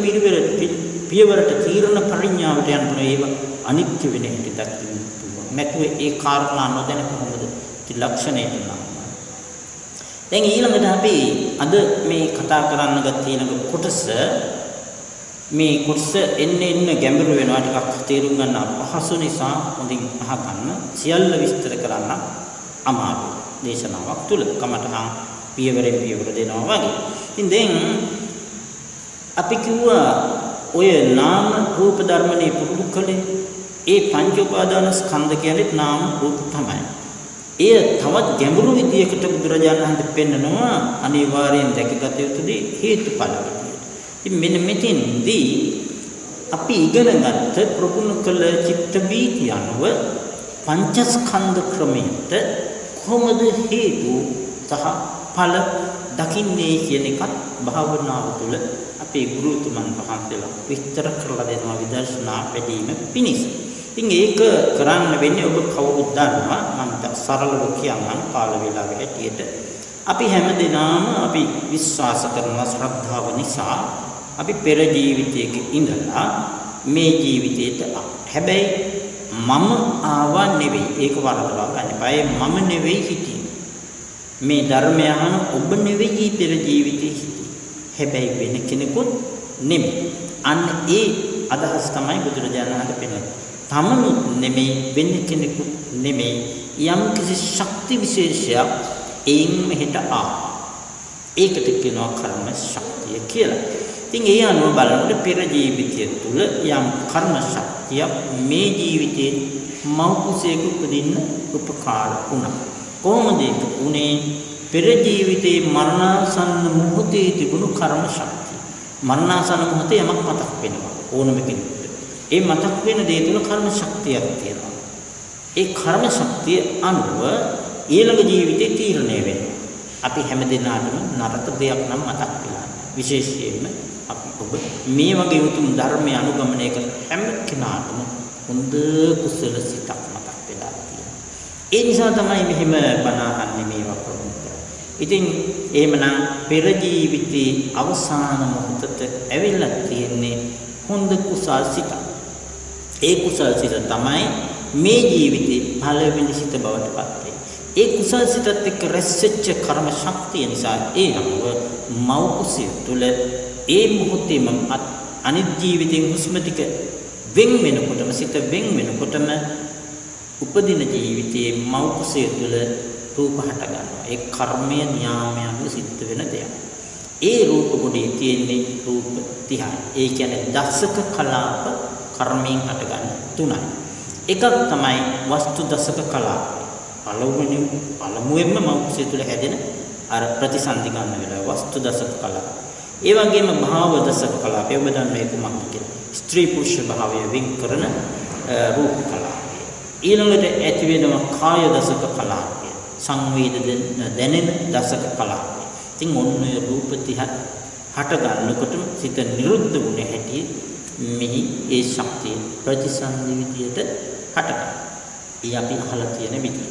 පියවරට තීරණ පරිඥාවට යන්න පුළුවන්. ඒව අනිත්‍ය වෙන හැටි දකින්න පුළුවන්. නැතුව ඒ කාරණා නොදැන කොහොමද ත්‍රිලක්ෂණයට නම්. දැන් ඊළඟට අපි අද මේ කතා කරන්න ගත්ත ඊළඟ කොටස මේ කොටස එන්න ගැඹුරු වෙනවා ටිකක් තේරුම් ගන්න අපහසු නිසා හොඳින් අහගන්න සියල්ල විස්තර කරන්න අමාරුයි දේශනාවක් තුල කමටහන් පියවරෙන් පියවර දෙනවා වගේ. ඉතින් දැන් අපි කිව්වා ඔය නාම රූප ධර්මනේ පුරුදු කලේ ඒ පංච උපාදාන ස්කන්ධ කියන්නේ නාම රූප තමයි. එය තවත් ගැඹුරු විදියකට බුදුරජාණන් වහන්සේ පෙන්නනවා අනිවාර්යෙන් දැකගත යුතු දේ හේතුඵල විදියට. ඉතින් මෙන්න මෙතෙන්දී අපි ඉගෙන ගත්ත ප්‍රගුණ කළ චිත්ත වීති අනුව පංචස්කන්ධ ක්‍රමයට කොහොමද හේතු සහ ඵල දකින්නේ කියන එකත් භාවනාව තුළ අපේ ගුරුතුමන් වහන්සේලා විස්තර කරලා දෙනවා විදර්ශනා වැඩිම පිණිස. ඉතින් ඒක කරන්න වෙන්නේ ඔබ කවුරුත් දන්නවා මම සරලව කියන්නම් කාල වේලාවේ හැටියට අපි හැමදෙනාම අපි විශ්වාස කරන ශ්‍රද්ධාව නිසා අපි පෙර ජීවිතයක ඉඳලා මේ ජීවිතයට හැබැයි මම ආවා නෙවෙයි ඒක වරදවා ගන්න එපා මම නෙවෙයි හිටියේ මේ ධර්මය අහන ඔබ නෙවෙයි පෙර ජීවිතේ හිටියේ හැබැයි වෙන කෙනෙකුත් නෙමෙයි අන්න ඒ අදහස් තමයි බුදුරජාණන් වහන්සේ පෙන්නන්නේ තමනුත් නෙමෙයි වෙන කෙනෙකුත් නෙමෙයි යම් කිසි ශක්ති විශේෂයක් එයින් මෙහෙට ඒකට කියනවා කර්ම ශක්තිය කියලා. ඉතින් ඒ අනුව බලනකොට පෙර ජීවිතය තුළ යම් කර්ම ශක්තියක් මේ ජීවිතේ මව් කුසයක උපදින්න උපකාර වුණා. කොහොමද ඒක උනේ? පෙර ජීවිතේ මරණාසන්න මොහොතේ තිබුණු කර්ම ශක්තිය. මරණාසන්න මොහොතේ යමක් මතක් වෙනවා ඕනම කෙනෙකුට. ඒ මතක් වෙන දේ තුළ කර්ම ශක්තියක් තියෙනවා. ඒ කර්ම ශක්තිය අනුව ඊළඟ ජීවිතේ තීරණය වෙනවා. අපි හැමදෙනාටම නරක දෙයක් නම් මතක් වෙලා. විශේෂයෙන්ම අපි ඔබ මේ වගේ උතුම් ධර්මය අනුගමනය කරන හැම කෙනාටම හොඳ කුසල සිතක් මතක් වෙලා තියෙනවා. ඒ නිසා තමයි මෙහෙම බණ අහන්නේ මේවා ප්‍රමුඛ. ඉතින් එහෙමනම් පෙර ජීවිතේ අවසාන මොහොතට ඇවිල්ලා තියෙන්නේ හොඳ කුසල් සිතක්. ඒ කුසල් සිත තමයි මේ ජීවිතේ පළවෙනි සිත බවට පත් වෙන්නේ. ඒ කුසල් සිතත් එක්ක රැස්වෙච්ච කර්ම ශක්තිය නිසා ඒ අනුව මව් කුසිය තුළ ඒ මොහොතේම අනිත් ජීවිතෙන් හුස්ම ටික වෙන් වෙනකොටම සිත වෙන් වෙනකොටම උපදින ජීවිතයේ මව් කුසිය තුළ රූප හට ගන්නවා. ඒ කර්මය න්යාමයන්ව සිද්ධ වෙන දෙයක්. ඒ රූප කොටේ තියෙන්නේ රූප 30යි. ඒ කියන්නේ දසක කලාප කර්මයෙන් හටගන්න 3යි. එකක් තමයි වස්තු දසක කලාපය. පළමුවෙන්ම මෞඛ්‍ය තුළ හැදෙන අර ප්‍රතිසන්දි ගන්න වෙලාව වස්තු දසක කලාපය. ඒ වගේම භාව දසක කලාපය ඔබ දන්න එක මොකක්ද කියලා. ස්ත්‍රී පුරුෂ භාවය වෙන් කරන රූප කලාපය. ඊළඟට ඇති වෙනවා කාය දසක කලාපය. සංවේද දැනෙන දසක කලාපය. ඉතින් ඔන්න ඔය රූප 30 හට ගන්නකොටම සිත නිරුද්ධ වුණේ හැටි මෙහි ඒ ශක්තිය ප්‍රතිසන්දි විදියට හටගන්නවා. ඒ අපි අහලා තියෙන විදිය.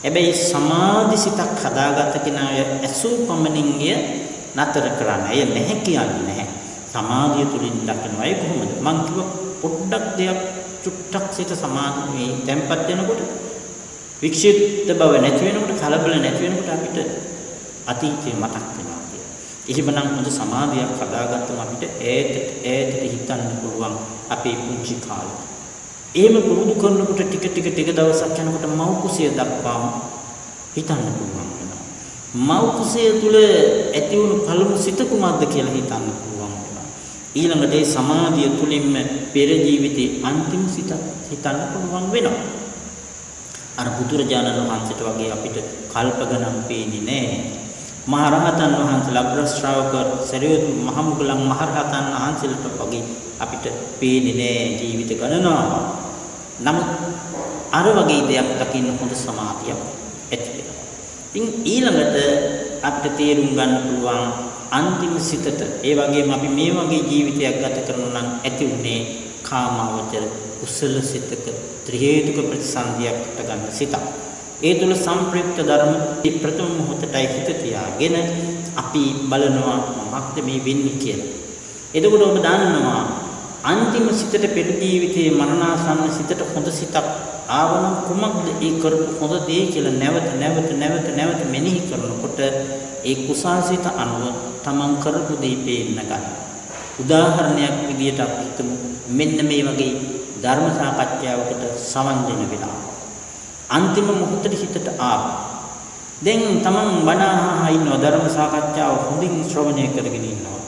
හැබැයි සමාධි සිතක් හදාගත්ත කෙනා ඇසූ පමණින්ය නතර කරන්න. එය නැහැ කියන්නේ නැහැ. සමාධිය තුලින් දකිනවා. ඒ කොහොමද? මං කිව්ව පොඩ්ඩක් දෙයක් චුට්ටක් සිත සමාධියේ තැම්පත් වෙනකොට වික්ෂිප්ත බව නැති වෙනකොට කලබල නැති වෙනකොට අපිට අතීතේ මතක් වෙනවා කියලා. එහෙමනම් හොඳ සමාධියක් හදාගත්තම අපිට ඈතට හිතන්න පුළුවන් අපේ පුංචි කාලේ. එහෙම පුරුදු කරනකොට ටික දවසක් යනකොට මව් කුසිය දක්වාම හිතන්න පුළුවන් වෙනවා. මව් කුසිය තුල ඇති වුණු පළමු සිත කුමක්ද කියලා හිතන්න පුළුවන් වෙනවා. ඊළඟට ඒ සමාධිය තුලින්ම පෙර ජීවිතේ අන්තිම සිත හිතන්න පුළුවන් වෙනවා. අර බුදුරජාණන් වහන්සේට වගේ අපිට කල්ප ගණන් පේන්නේ නැහැ. මහරහතන් වහන්සේලා අග්‍ර ශ්‍රාවක සරියුත් මහමුගලන් මහරහතන් වහන්සේලාට වගේ අපිට පේන්නේ නැහැ ජීවිත ගණනාව. නමුත් අර වගේ දෙයක් දකින්න හොඳ සමාධියක් ඇති වෙනවා. ඉතින් ඊළඟට අපිට තේරුම් ගන්න පුළුවන් අන්තිම සිතට ඒ වගේම අපි මේ වගේ ජීවිතයක් ගත කරනවා නම් ඇති උනේ කාමාවචර කුසල සිතක ත්‍රි හේතුක ප්‍රතිසන්දියක් හට ගන්න සිතක්. ඒ තුල සම්ප්‍රයුක්ත ධර්ම ප්‍රථම මොහොතටයි හිත තියාගෙන අපි බලනවා මොකක්ද මේ වෙන්නේ කියලා. එතකොට ඔබ දන්නවා අන්තිම සිතට පෙර ජීවිතයේ මරණාසන්න සිතට හොඳ සිතක් ආවනම් කුමක්ද ඒ කරපු හොඳ දේ කියලා නැවත මෙනෙහි කරනකොට ඒ කුසාසිත අනුව තමන් කරපු දේ පේන්න ගන්නවා. උදාහරණයක් විදියට අපි හිතමු මෙන්න මේ වගේ ධර්ම සාකච්ඡාවකට සවන් දෙන වෙලාව. අන්තිම මොහොතේ හිතට ආවා. දැන් තමන් බණ අහලා ඉන්නවා ධර්ම සාකච්ඡාව හොඳින් ශ්‍රවණය කරගෙන ඉන්නවා.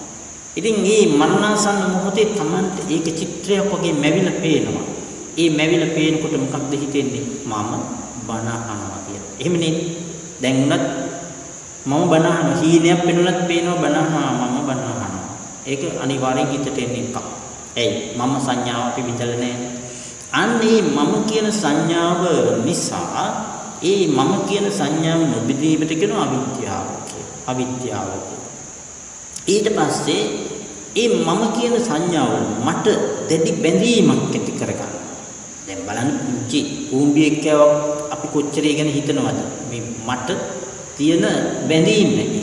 ඉතින් මේ මරණාසන්න මොහොතේ තමන්ට ඒක චිත්‍රයක් වගේ මැවිලා පේනවා. ඒ මැවිලා පේනකොට මොකක්ද හිතෙන්නේ? මම බණ අහනවා කියලා. එහෙමනේ. දැන් උනත් මම බණ අහනවා. හීනයක් පෙනුනත් පේනවා බණ අහනවා. මම බණ අහනවා. ඒක අනිවාර්යෙන් හිතට එන්නේ එකක්. ඇයි? මම සංඥාව අපි විඳලා නැහැ. අන්නේ මම කියන සංඥාව නිසා ඒ මම කියන සංඥාව නොබිදීමට කියන අවිද්‍යාව කියලා. අවිද්‍යාව. ඊට පස්සේ ඒ මම කියන සංඥාව මට දැඩි බැඳීමක් ඇති කරගන්න. දැන් බලන්න පුංචි ඌඹියෙක් කෑවක් අපි කොච්චර ඉගෙන හිතනවද මේ මට තියෙන බැඳීම නැති.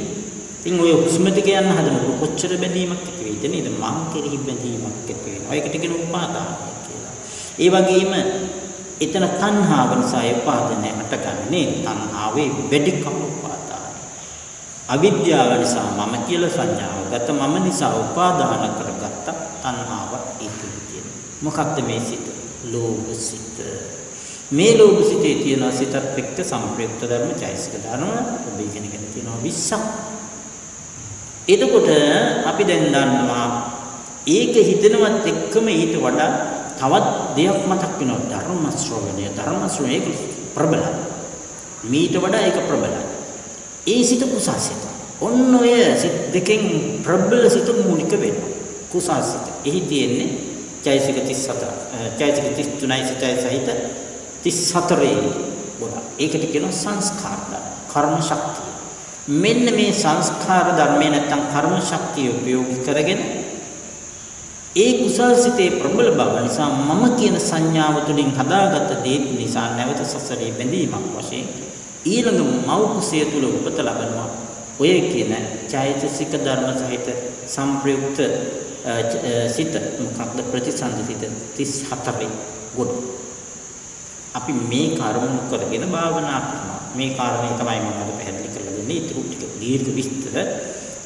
ඉතින් ඔය හුස්ම ටික යන හදනකොට කොච්චර බැඳීමක් ඇති වෙයිද නේද? මං කෙරෙහි බැඳීමක් ඇති වෙනවා. ඒකට කියන උපාදානය කියලා. ඒ වගේම එතන තණ්හාව නිසා උපාදානය හටගන්නේ. තණ්හාවේ වැඩිකම උපාදානය. අවිද්‍යාව නිසා මම කියලා සංඥාව ගත මම නිසා උපාදාන කරගත්ත තණ්හාව ඒකේ තියෙන. මොකක්ද මේ සිත? ලෝභ සිත. මේ ලෝභ සිතේ තියෙන සිතත් එක්ක සම්ප්‍රයුක්ත ධර්ම චෛසික ධර්ම ඔබ ඉගෙනගෙන තියෙනවා 20ක්. එතකොට අපි දැන් දන්නවා ඒක හිතනවත් එක්කම ඊට වඩා තවත් දෙයක් මතක් වෙනවා ධර්ම ශ්‍රවණය. ධර්ම ශ්‍රවණය ප්‍රබලයි. මීට වඩා ඒක ප්‍රබලයි. ඒ සිත කුසාසිත. ඔන්න ඔය සිත් දෙකෙන් ප්‍රබල සිත මූලික වෙනවා. කුසාසිත. එහි තියෙන්නේ චෛසික 34. චෛසික 33යි සිතයි සහිත 34 ගොඩ. ඒකට කියනවා සංස්කාර ධර්ම. කර්ම ශක්තිය. මෙන්න මේ සංස්කාර ධර්මේ නැත්තම් කර්ම ශක්තිය උපයෝගී කරගෙන ඒ කුසල්සිතේ ප්‍රබල බව නිසා මම කියන සංඥාව තුළින් හදාගත්ත දේ නිසා නැවත සසරේ බැඳීමක් වශයෙන් ඊළඟ මව් කුසය තුළ උපත ලබනවා. ඔය කියන චෛතසික ධර්ම සහිත සම්ප්‍රයුක්ත සිත මොකක්ද ප්‍රතිසන්දි සිත 34 ගොඩ. අපි මේ කර්ම කරගෙන භාවනා කරනවා. මේ කාරණේ තමයි මම අද පැහැදිලි කරලා දෙන්නේ. ඊට ටික දීර්ඝ විස්තර.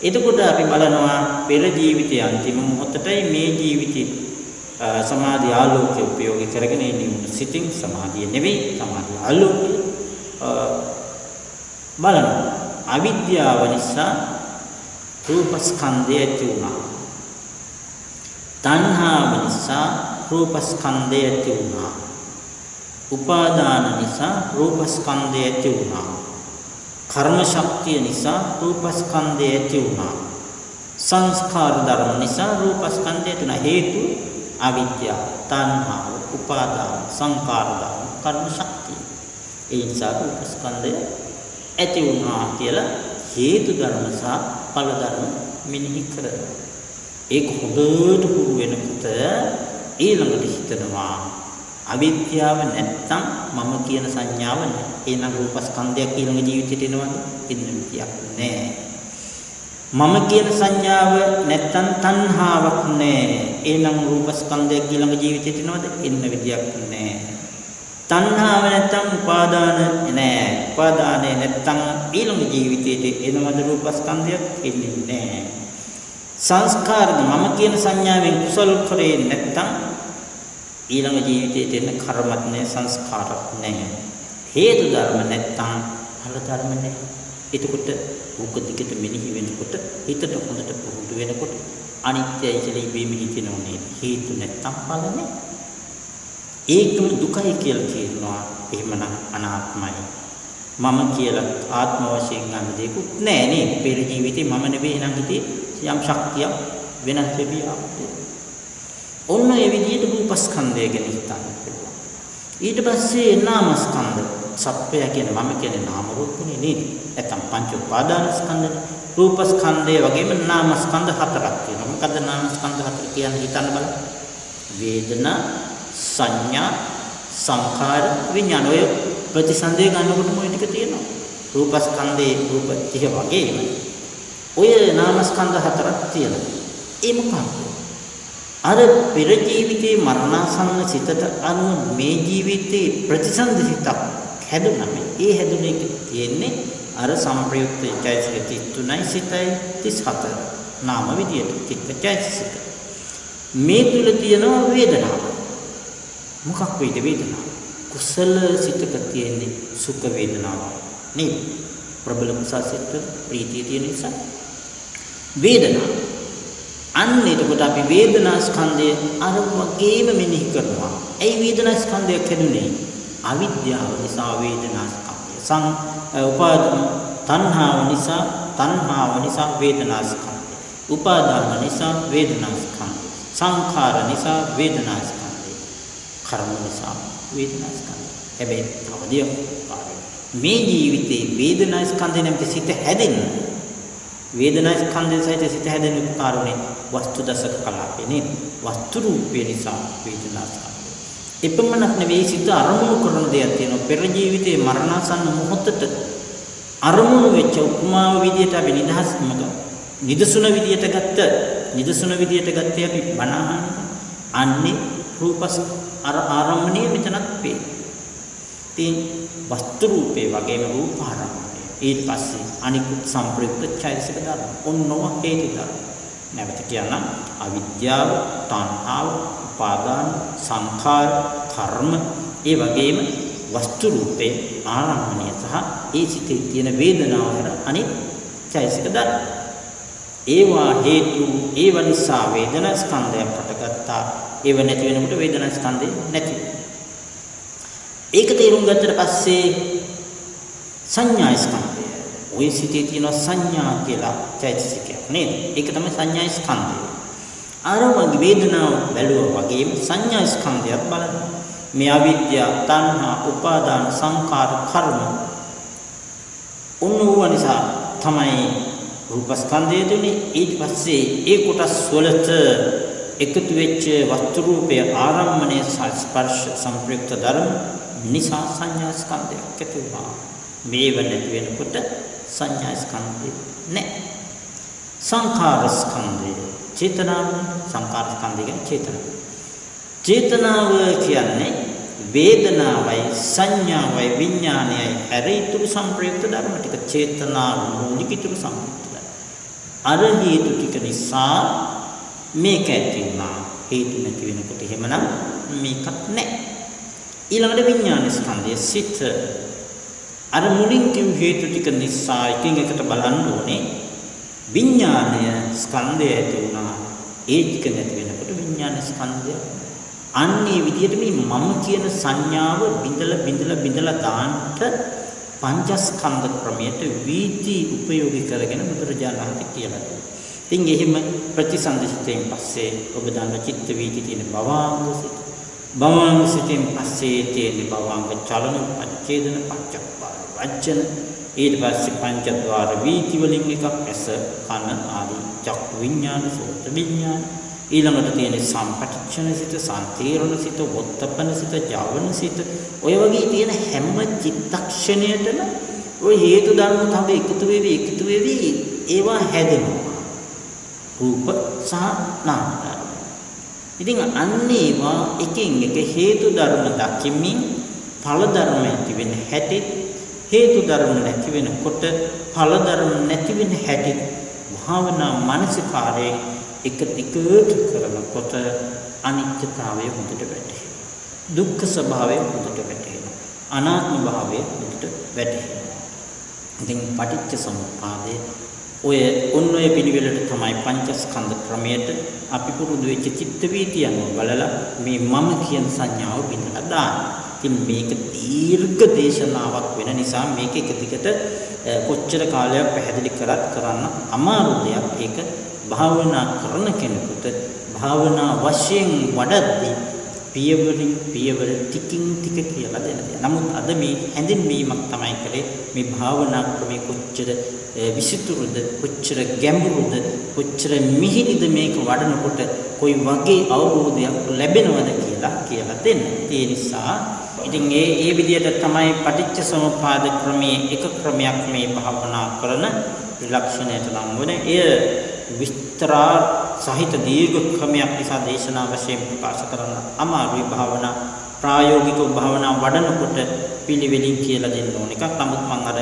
එතකොට අපි බලනවා පෙර ජීවිතයේ අන්තිම මොහොතටයි මේ ජීවිතේ සමාධි ආලෝකය උපයෝගී කරගෙන ඉන්නේ. සිතින් සමාධිය නෙවෙයි සමාධි ආලෝකය බලනවා. අවිද්‍යාව නිසා රූපස්කන්ධය ඇති වුණා. තණ්හාව නිසා රූපස්කන්ධය ඇති වුණා. උපාදාන නිසා රූපස්කන්ධය ඇති වුණා. කර්ම ශක්තිය නිසා රූපස්කන්ධය ඇති වුණා. සංස්කාර ධර්ම නිසා රූපස්කන්ධය තුන හේතු අවිද්‍යාව, තණ්හාව, උපාදාන, සංකාර ධර්ම, කර්ම ශක්තිය. ඒ නිසා රූපස්කන්ධය ඇති වුණා කියලා හේතු ධර්ම සහ ඵල ධර්ම මෙනෙහි කරනවා. ඒක හොඳට හුරු වෙනකොට ඊළඟට හිතනවා අවිද්‍යාව නැත්තම් මම කියන සංඥාව නැහැ. එහෙනම් රූපස්කන්ධයක් ඊළඟ ජීවිතේට එනවද? එන්න විදියක් නැහැ. මම කියන සංඥාව නැත්තම් තණ්හාවක් නැහැ. එහෙනම් රූපස්කන්ධයක් ඊළඟ ජීවිතේට එනවද? එන්න විදියක් නැහැ. තණ්හාව නැත්තම් උපාදාන නැහැ. උපාදානේ නැත්තම් ඊළඟ ජීවිතේට එනවද රූපස්කන්ධයක්? එන්නේ නැහැ. සංස්කාරද මම කියන සංඥාවෙන් කුසල කරේ නැත්තම් ඊළඟ ජීවිතයට එන්න කර්මත් නැහැ සංස්කාරත් නැහැ. හේතු ධර්ම නැත්තම් ඵල ධර්ම නැහැ. එතකොට උක දිගට මෙනෙහි වෙනකොට හිතට හොඳට පුරුදු වෙනකොට අනිත්‍යයි කියලා ඉබේම හිතෙනෝනේ. හේතු නැත්තම් ඵල නැහැ. ඒකම දුකයි කියලා කියනවා. එහෙමනම් අනාත්මයි. මම කියලා ආත්ම වශයෙන් ගන්න දෙයක්වත් නැහැ නේද? පෙර ජීවිතේ මම නෙවෙයි නම් හිතේ යම් ශක්තියක් වෙනස් වෙවි ආපේ. ඔන්න ඒ විදිහට රූපස්කන්ධය ගැන හිතන්න පුළුවන්. ඊට පස්සේ නාමස්කන්ධ සත්‍යය කියන්නේ මම කියන්නේ නාම රූපනේ නේද? නැත්නම් පංච උපාදානස්කන්ධනේ. රූපස්කන්ධය වගේම නාමස්කන්ධ හතරක් තියෙනවා. මොකද නාමස්කන්ධ හතර කියන්නේ හිතන්න බලන්න. වේදනා, සංඥා, සංඛාර, විඥාන. ඔය ප්‍රතිසන්දේ ගන්නකොටම ওই ටික තියෙනවා. රූපස්කන්ධේ රූප 30 වගේම ඔය නාමස්කන්ධ හතරක් තියෙනවා. ඒ මොකක්ද? අර පෙර ජීවිතේ මරණාසන්න සිතට අනුව මේ ජීවිතේ ප්‍රතිසන්දි සිතක් හැදුනම ඒ හැදුන එක තියෙන්නේ අර සංප්‍රයුක්ත චෛතසික 33යි සිතයි 34 නාම විදියට චිත්ත චෛතසික මේ තුල තියෙනවා වේදනාව. මොකක් වේද වේදනාව? කුසල සිතක තියෙන්නේ සුඛ වේදනාව නේ. ප්‍රබල කුසල සිත ප්‍රීතිය තියෙන නිසා වේදනාව. අන්න එතකොට අපි වේදනා ස්කන්ධය අර වගේම මෙනෙහි කරනවා. ඒ වේදනා ස්කන්ධය කැඩුනේ අවිද්‍යාව නිසා වේදනා ස්කන්ධය. තණ්හාව නිසා වේදනා ස්කන්ධය. උපාදාන නිසා වේදනා ස්කන්ධය. සංඛාර නිසා වේදනා ස්කන්ධය. කර්ම නිසා වේදනා ස්කන්ධය. හැබැයි අවදිය මේ ජීවිතේ වේදනා ස්කන්ධය නැමැති සිත හැදෙන්නේ වේදනා ස්කන්ධය සහිත සිත හැදෙන උපකාරණේ වස්තු දසක කලාපේ නේද? වස්තු රූපේ නිසා වේදනා ස්කන්ධය. එපමණක් නෙවෙයි සිත අරමුණු කරන දෙයක් තියෙනවා. පෙර ජීවිතේ මරණාසන්න මොහොතට අරමුණු වෙච්ච උපමාව විදියට අපි නිදසුන විදියට ගත්තේ අපි බණහන් අන්නේ රූපස් ආරම්භණිය මෙතනත් වේ. තින් වස්තු රූපේ වගේම රූපාරම්භ ඊට පස්සේ අනිකුත් සංප්‍රයුක්ත චෛතසික ධර්ම ඔන්නව හේතු ධර්ම. නැවත කියනවා අවිද්‍යාව, තණ්හාව, උපාදාන, සංඛාර, කර්ම ඒ වගේම වස්තු රූපේ ආරම්භණය සහ ඒ සිතේ තියෙන වේදනාව හර අනිත් චෛතසික ධර්ම. ඒවා හේතු ඒව නිසා වේදනා ස්කන්ධයක් හටගත්තා. ඒව නැති වෙනකොට වේදනා ස්කන්ධය නැති. ඒක තේරුම් ගත්තට පස්සේ සංඥා ස්කන්ධය. ඔය සිතේ තියෙන සංඥා කියලා චෛතසිකයක් නේද? ඒක තමයි සංඥා ස්කන්ධය. ආරම්භ වේදනාව බැලුවා වගේම සංඥා ස්කන්ධයත් බලන්න. මේ අවිද්‍යාව, තණ්හා, උපාදාන, සංඛාර, කර්ම උන්වෝ නිසා තමයි රූපස්කන්ධය දුන්නේ. ඊට පස්සේ ඒ කොටස් වලට එකතු වෙච්ච වස්තු රූපයේ ආරම්භණය ස්පර්ශ සංප්‍රයුක්ත ධර්ම නිසා සංඥා ස්කන්ධයක් ඇති වුණා. මේව නැති වෙනකොට සංඥා ස්කන්ධය නැහැ. සංඛාර ස්කන්ධය චේතනාව සංඛාර ස්කන්ධය කියන්නේ චේතනාව කියන්නේ වේදනාවයි සංඥාවයි විඥානයයි හැරීතුරු සංප්‍රයුක්ත ධර්ම ටික චේතනාව මූලිකිතුරු සංප්‍රයුක්ත ධර්ම. අර හේතු ටික නිසා මේක ඇති වුණා. හේතු නැති වෙනකොට එහෙමනම් මේකත් නැහැ. ඊළඟට විඥාන ස්කන්ධය සිත අර මුලින් කිව් හේතු ටික නිසා එකින් එකට බලන්න ඕනේ. විඥානය ස්කන්ධය ඇති වුණා. ඒ ටික නැති වෙනකොට විඥාන ස්කන්ධය අන්නේ විදිහට මේ මම කියන සංඥාව බිඳලා දාන්නට පංචස්කන්ධ ක්‍රමයට වීති උපයෝගී කරගෙන බුදුරජාණන් වහන්සේ කියලා තියෙනවා. ඉතින් එහෙම ප්‍රතිසන්දිතයෙන් පස්සේ ඔබ දන්න චිත්ත වීති තියෙන භවාංග සිත. භවාංග සිතෙන් පස්සේ තියෙන භවාංග චලන පච්ඡේදන පච්චප්පාර වචන ඊට පස්සේ පංචද්වාර වීති වලින් එකක් ඇස කන ආදී චක්කු විඥාන සෝත විඥාන ඊළඟට තියෙන සම්පටිච්ඡන සිත සම්තීරණ සිත වොත්තපන සිත ජවන සිත ඔය වගේ තියෙන හැම චිත්තක්ෂණයටම ඔය හේතු ධර්ම තව එකතු වෙවි ඒවා හැදෙනවා රූප සහ නාම ධර්ම. ඉතින් අන්නේවා එකින් එක හේතු ධර්ම දකිමින් ඵල ධර්ම ඇති වෙන හැටි හේතු ධර්ම නැති වෙනකොට ඵල ධර්ම නැති වෙන හැටි භාවනා මානසිකාරයේ එක දිගට කරනකොට අනිත්‍යතාවය හොඳට වැටහෙනවා. දුක්ඛ ස්වභාවය හොඳට වැටහෙනවා. අනාත්ම භාවය හොඳට වැටහෙනවා. ඉතින් පටිච්ච සමුප්පාදයේ ඔය පිළිවෙලට තමයි පංචස්කන්ධ ක්‍රමයට අපි පුරුදු වෙච්ච චිත්ත වීතිය අනුව බලලා මේ මම කියන සංඥාව බිඳලා දානවා. ඉතින් මේක දීර්ඝ දේශනාවක් වෙන නිසා මේක එක දිගට කොච්චර කාලයක් පැහැදිලි කරත් කරන්න අමාරු දෙයක්. ඒක භාවනා කරන කෙනෙකුට භාවනා වශයෙන් වඩද්දී පියවරින් පියවර ටිකින් ටික කියලා දෙන්න තියෙනවා. නමුත් අද මේ හැඳින්වීමක් තමයි කරේ මේ භාවනා ක්‍රමයේ කොච්චර විසිතුරුද, කොච්චර ගැඹුරුද, කොච්චර මිහිරිද මේක වඩනකොට කොයි වගේ අවබෝධයක් ලැබෙනවද කියලා දෙන්න. ඒ නිසා ඉතින් ඒ විදිහට තමයි පටිච්ච සමුප්පාද ක්‍රමයේ එක ක්‍රමයක් මේ භාවනා කරන ත්‍රිලක්ෂණයට නම් වනේ. එය විස්තරා සහිත දීර්ඝ ක්‍රමයක් නිසා දේශනා වශයෙන් ප්‍රකාශ කරන්න අමාරුයි. භාවනා ප්‍රායෝගිකව භාවනා වඩනකොට පිළිවෙලින් කියලා දෙන්න ඕන එකක්. නමුත් මම අර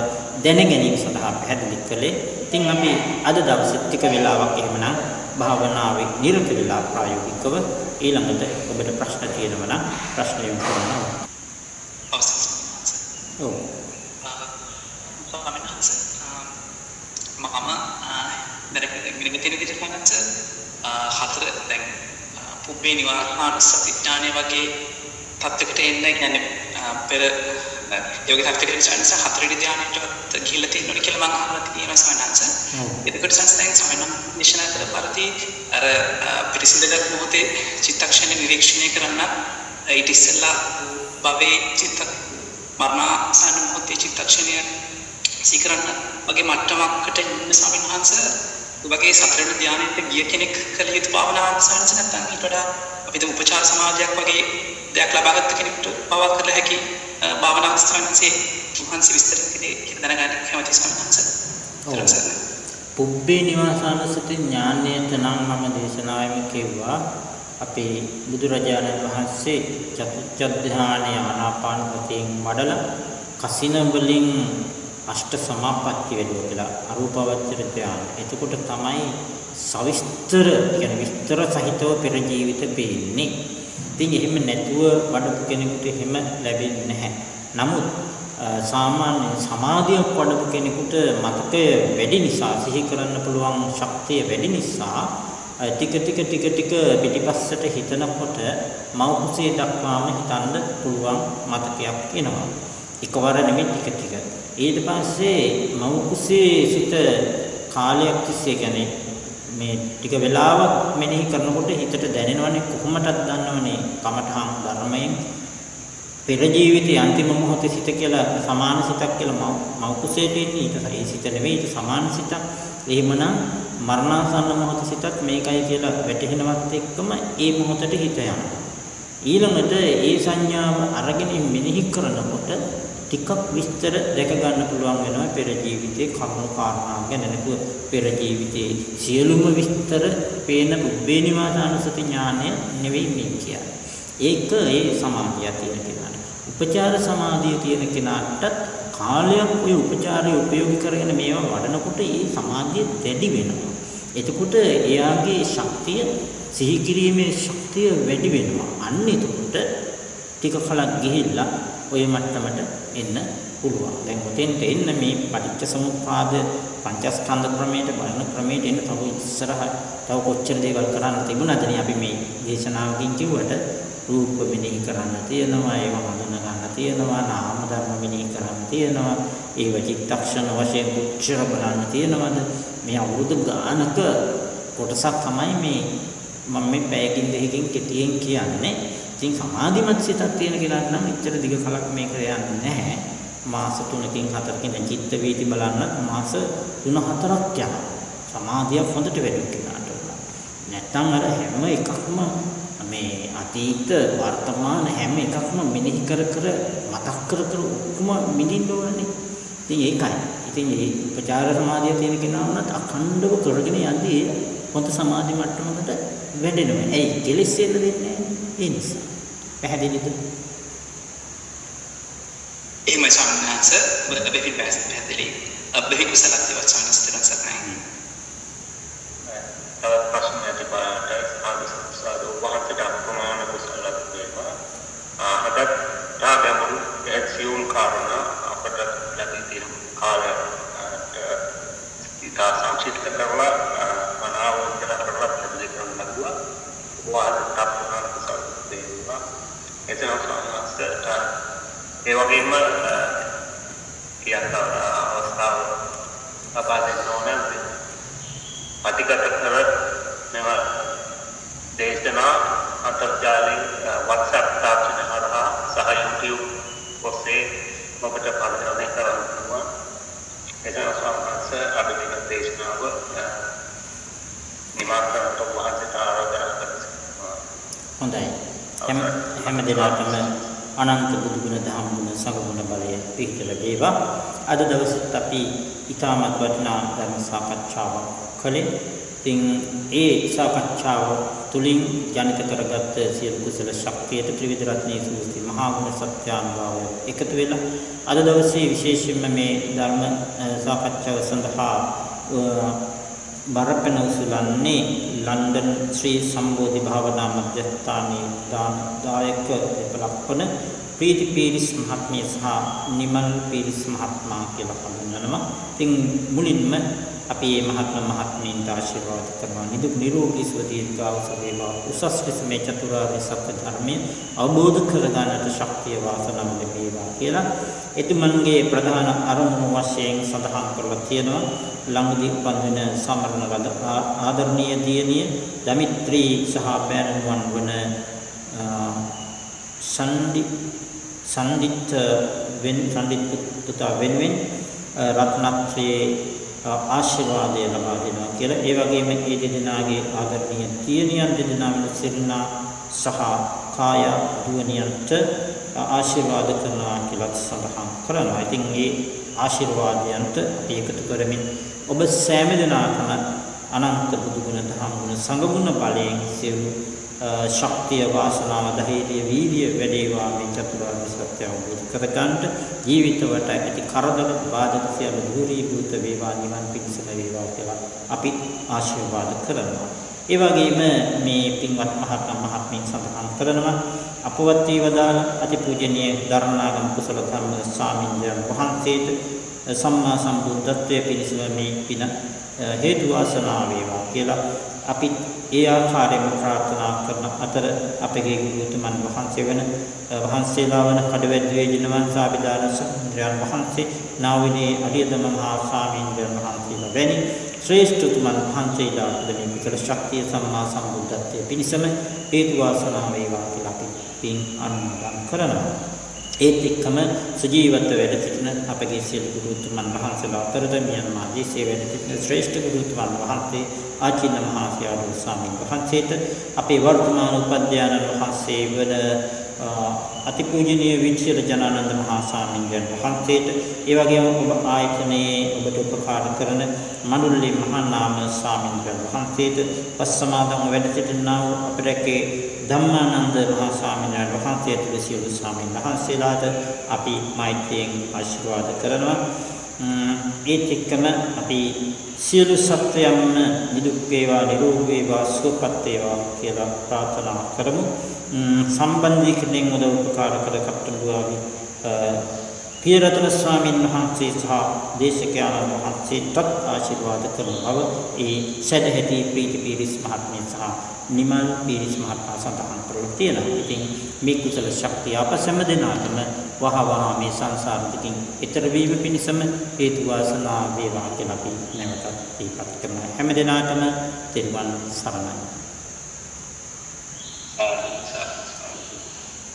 දැන ගැනීම සඳහා පැහැදිලි කළේ. ඉතින් අපි අද දවසේ ටික වෙලාවක් එහෙමනම් භාවනාවේ නිරත වෙලා ප්‍රායෝගිකව ඊළඟට ඔබට ප්‍රශ්න තියෙනවා නම් ප්‍රශ්න යොමු කරන්න. ඔව්. හතර දැන් පුබ්බේ නිවාරණ සතිඥානය වගේ තත්ත්වයකට එන්න කියන්නේ පෙර යෝගී තත්ත්වයකට සංස හතරවෙනි ධ්‍යානයටවත් ගිහිල්ලා තියෙනවා කියලා මම අහලා තියෙනවා සමහරවිට. එතකොට සංස දැන් සමහරවිට නිශ්චය කර පරිදි අර පිරිසිදුක මොහොතේ චිත්තක්ෂණ නිරීක්ෂණය කරන්න ඊට ඉස්සෙල්ලා භවයේ චිත්ත මරණාසන්න මොහොතේ චිත්තක්ෂණය සීකරන්න වගේ මට්ටමකට ඉන්න සමින්හංශ ඔබගේ සතරවෙනි ධ්‍යානයට ගිය කෙනෙක් කළ යුතු භාවනාවක් සාංශ නැත්නම් ඊට වඩා අපිට උපචාර සමාධියක් වගේ දෙයක් ලබාගත් කෙනෙකුට පවා කළ හැකි භාවනාවක් සාංශේ මහන්සි විස්තර කියලා දැනගන්න කැමති සමින්හංශ. පුබ්බේ නිවාසානුසති ඥානයට නම් මම දේශනාවෙම කිව්වා අපේ බුදුරජාණන් වහන්සේ චතුත්ථ ධ්‍යානය ආනාපාන සතියෙන් වඩලා කසින වලින් අෂ්ට සමාපatti වෙලෝ කියලා අරූපාවචර ධ්‍යාන. එතකොට තමයි සවිස්තර කියන්නේ විස්තර සහිතව පෙර ජීවිත පේන්නේ. ඉතින් එහෙම නැතුව වඩපු කෙනෙකුට එහෙම ලැබෙන්නේ නැහැ. නමුත් සාමාන්‍ය සමාධියක් වඩපු කෙනෙකුට මතකය වැඩි නිසා සිහි කරන්න පුළුවන් ශක්තිය වැඩි නිසා ටික පිටිපස්සට හිතනකොට මෞඛුසේ දක්වාම හිතන්න පුළුවන් මතකයක් එනවා. එකවර නෙමෙයි ටික. ඊට පස්සේ මෞඛුසේ සිට කාලයක් තිස්සේ කියන්නේ මේ ටික වෙලාවක් මෙනෙහි කරනකොට හිතට දැනෙනවනේ කොහොමදත් දන්නවනේ කමඨහං ධර්මයෙන් පෙර ජීවිතයේ අන්තිම මොහොතේ සිට කියලා සමාන සිතක් කියලා මෞඛුසේට එන්නේ ඊට ඒ සිත නෙවෙයි ඊට සමාන සිතක්. එහෙමනම් මරණාසන්න මොහොත සිතත් මේකයි කියලා වැටහෙනවත් එක්කම ඒ මොහොතට හිත යනවා. ඊළඟට ඒ සංඥාව අරගෙන මෙනෙහි කරනකොට ටිකක් විස්තර දැක ගන්න පුළුවන් වෙනවා පෙර ජීවිතයේ කර්ම කාරණා ගැන නේද පෙර ජීවිතයේ සියලුම විස්තර පේන පුබ්බේ නිවාසානුසති ඥානය නෙවෙයි මේ කියන්නේ. ඒක ඒ සමාධිය තියෙන කෙනාට. උපචාර සමාධිය තියෙන කෙනාට කාලයක් ඔය උපචාරය උපයෝගී කරගෙන මේවා වඩනකොට ඒ සමාධිය දැඩි වෙනවා. එතකොට එයාගේ ශක්තිය සිහි කිරීමේ ශක්තිය වැඩි වෙනවා. අන්න එතකොට ටික කලක් ගිහිල්ලා ඔය මට්ටමට එන්න පුළුවන්. දැන් උතෙන්ට එන්න මේ පටිච්ච සමුප්පාද පංචස්කන්ධ ක්‍රමයට බලන ක්‍රමයට එන්න තව ඉස්සරහ තව කොච්චර දේවල් කරන්න තිබුණාදනේ අපි මේ දේශනාවකින් කිව්වට රූප මෙනෙහි කරන්න තියෙනවා, ඒව හඳුනා ගන්න තියෙනවා, නාම ධර්ම මෙනෙහි කරන්න තියෙනවා, ඒව චිත්තක්ෂණ වශයෙන් උච්චර බලන්න තියෙනවාද? මේ අවුරුදු ගානක කොටසක් තමයි මේ මම මේ පැයකින් දෙකකින් කෙටියෙන් කියන්නේ. ඉතින් සමාධිමත් සිතක් තියෙන කෙනාට නම් එච්චර දිග කලක් මේක යන්නේ නැහැ. මාස 3කින් 4කින් දැන් චිත්ත වීති බලන්නත් මාස 3-4ක් යනවා. සමාධියක් හොඳට වැඩි කෙනාට. නැත්තම් අර හැම එකක්ම මේ අතීත වර්තමාන හැම එකක්ම මෙනෙහි කර මතක් කර ඔක්කොම මිදින්න ඕනනේ. ඉතින් ඒකයි. ඉතින් මේ උපචාර සමාධිය තියෙන කෙනා වුණත් අඛණ්ඩව කරගෙන යද්දී හොඳ සමාධි මට්ටමකට වැඩෙනවා. ඇයි කෙලෙස් එන්න දෙන්නේ නැහැ. ඒ නිසා. පැහැදිලිද? එහෙමයි සම්මානස බෙහෙත් පැහැදිලි. බෙහෙත් කුසලත් වචනස්තරන් සත්‍යයි. තවත් ප්‍රශ්නයක් තිබාට සාදු වහන්සේට අප්‍රමාණ කුසලත් වේවා. අදත් තාගමු එක්සියුම් කාරණා අපට ලැබී තියෙන කාලයට ඉතා සංක්ෂිප්ත කරලා මනාව විස්තර කරලා පැහැදිලි කරන්න ලැබුවා. වහන්සේට අප්‍රමාණ කුසලත් වේවා. එතන සම්මානස්ට ඒ වගේම කියන අවස්ථාව ලබා දෙන්න ඕන පටිගත කර මේවා දේශනා අන්තර්ජාලයෙන් WhatsApp තාක්ෂණය හරහා සහ YouTube ඔස්සේ ඔබට පරිවර්තනය කරන්න පුළුවන්. එතන සම්බන්ධ අද දින දේශනාව නිමාකරට වහන්සේට ආරාධනා කරනවා. හොඳයි. හැම දිනකටම අනන්ත බුදු ගුණ දහම් ගුණ සංඝ ගුණ බලය පිහිට ලැබේවා. අද දවසේත් අපි ඊටමත් වටිනා ධර්ම සාකච්ඡාවක් කළේ. ඉතින් ඒ සාකච්ඡාව තුලින් ජනිත කරගත් සියලු කුසල ශක්තියට ත්‍රිවිධ රත්නයේ සූස්ති මහා ගුණ සත්‍යානුභවය එකතු වෙලා අද දවසේ විශේෂයෙන්ම මේ ධර්ම සාකච්ඡාව සඳහා බරපැන උසුලන්නේ ලන්ඩන් ශ්‍රී සම්බෝධි භාවනා මධ්‍යස්ථානයේ දායක දෙපළක්වන ප්‍රීති පීරිස් මහත්මිය සහ නිමල් පීරිස් මහත්මයා කියලා හඳුන්වනවා. ඉතින් මුලින්ම අපි මේ මහත්මීන්ට ආශිර්වාද කරනවා. නිදුක් නිරෝගී සුව දීර්ඝායුෂ වේවා. උසස් ලෙස මේ චතුරාර්ය සත්‍ය ධර්මය අවබෝධ කරගන්නට ශක්තිය වාසනාව ලැබේවා කියලා එතුමන්ගේ ප්‍රධාන අරමුණු වශයෙන් සඳහන් කරලා තියෙනවා. ළඟදී උපන්දින සමරන ලද ආදරණීය දියණිය දමිත්‍රී සහ බෑණනුවන් වන සන්දිත් පුතා වෙනුවෙන් රත්නත්‍රයේ ආශිර්වාදය ලබා දෙනවා කියලා. ඒ වගේම ඒ දෙදෙනාගේ ආදරණීය දියණියන් දෙදෙනා වෙන සිරිනා සහ කාය දුවණියන්ට ආශිර්වාද කරනවා කියලා සඳහන් කරනවා. ඉතින් මේ ආශිර්වාදයන්ට අපි එකතු කරමින් ඔබ සෑම දිනකටම අනන්ත බුදු ගුණ දහම් ගුණ සංඝ ගුණ බලයෙන් සියලු ශක්තිය වාසනාව ධෛර්ය වීර්ය වැඩේවා මේ චතුරාර්ය සත්‍ය අවබෝධ කරගන්නට ජීවිතවට ඇති කරදර බාධක සියලු දුරීභූත වේවා නිවන් පිණිසම වේවා කියලා අපි ආශිර්වාද කරනවා. ඒ වගේම මේ පින්වත් මහත්මීන් සඳහන් කරනවා අපවත් වී වදාළ අතිපූජනීය දරණාගම කුසල ධම්ම ස්වාමීන් වහන්සේට සම්මා සම්බුද්ධත්වයේ පිණිසම මේ පින හේතු වාසනා වේවා කියලා අපි ඒ ආකාරයෙන්ම ප්‍රාර්ථනා කරන අතර අපගේ ගුරුතුමන් වහන්සේ වෙන වහන්සේලා වන කඩවැද්දුවේ ජිනවංශාභිදාන සම්ද්‍රයන් වහන්සේ නාවිනේ අරියදම මහා ස්වාමීන් වහන්සේලා වැනි ශ්‍රේෂ්ඨතුමන් වහන්සේලාට මේ විතර ශක්තිය සම්මා සම්බුද්ධත්වයේ පිණිසම හේතු වාසනා වේවා කියලා අපි පින් අනුමෝදන් කරනවා. ඒත් එක්කම සජීවත්ව වැඩ සිටින අපගේ සියලු ගුරුතුමන් වහන්සේලා අතරද මියන්මාරදී සේවයට සිටින ශ්‍රේෂ්ඨ ගුරුතුමන් වහන්සේ ආචින්න මහා සියාදු ස්වාමීන් වහන්සේට අපේ වර්තමාන උපන්ධ්‍යාන වහන්සේ වන අතිපූජනීය විචිල ජනානන්ද මහා ස්වාමීන් වහන්සේට ඒ වගේම ඔබ ආයතනයේ ඔබට උපකාර කරන මනුල්ලි මහා නාම ස්වාමීන් වහන්සේට පස්සමාදම් වැඩ සිටිනා වූ අපරකේ ධම්මානන්ද මහා ස්වාමීන් වහන්සේට සියලු ස්වාමීන් වහන්සේලාට අපි මෛත්‍රියෙන් ආශිර්වාද කරනවා. ඒත් එක්කම අපි සියලු සත්වයන්ම නිදුක් වේවා නිරෝගී වේවා සුවපත් වේවා කියලා ප්‍රාර්ථනා කරමු. සම්බන්ධීකරණයෙන් උදව් උපකාර කර කට්ටුඹුවාගේ පියරතන ස්වාමීන් වහන්සේ සහ දේශකයන්න් වහන්සේට ආශිර්වාද කරන බව ඒ සදැහැති ප්‍රීති පීරිස් මහත්මිය සහ නිමල් පීරිස් මහත්මයා සඳහන් කරලා තියෙනවා. ඉතින් මේ කුසල ශක්තිය අප සෑම දිනකටම වහවහ මේ සංසාර දුකින් ඈතර වීම පිණිසම හේතු වාසනා වේවා කියලා අපි නැවතත් දීපත් කරනවා. හැම දිනකටම තෙරුවන් සරණයි.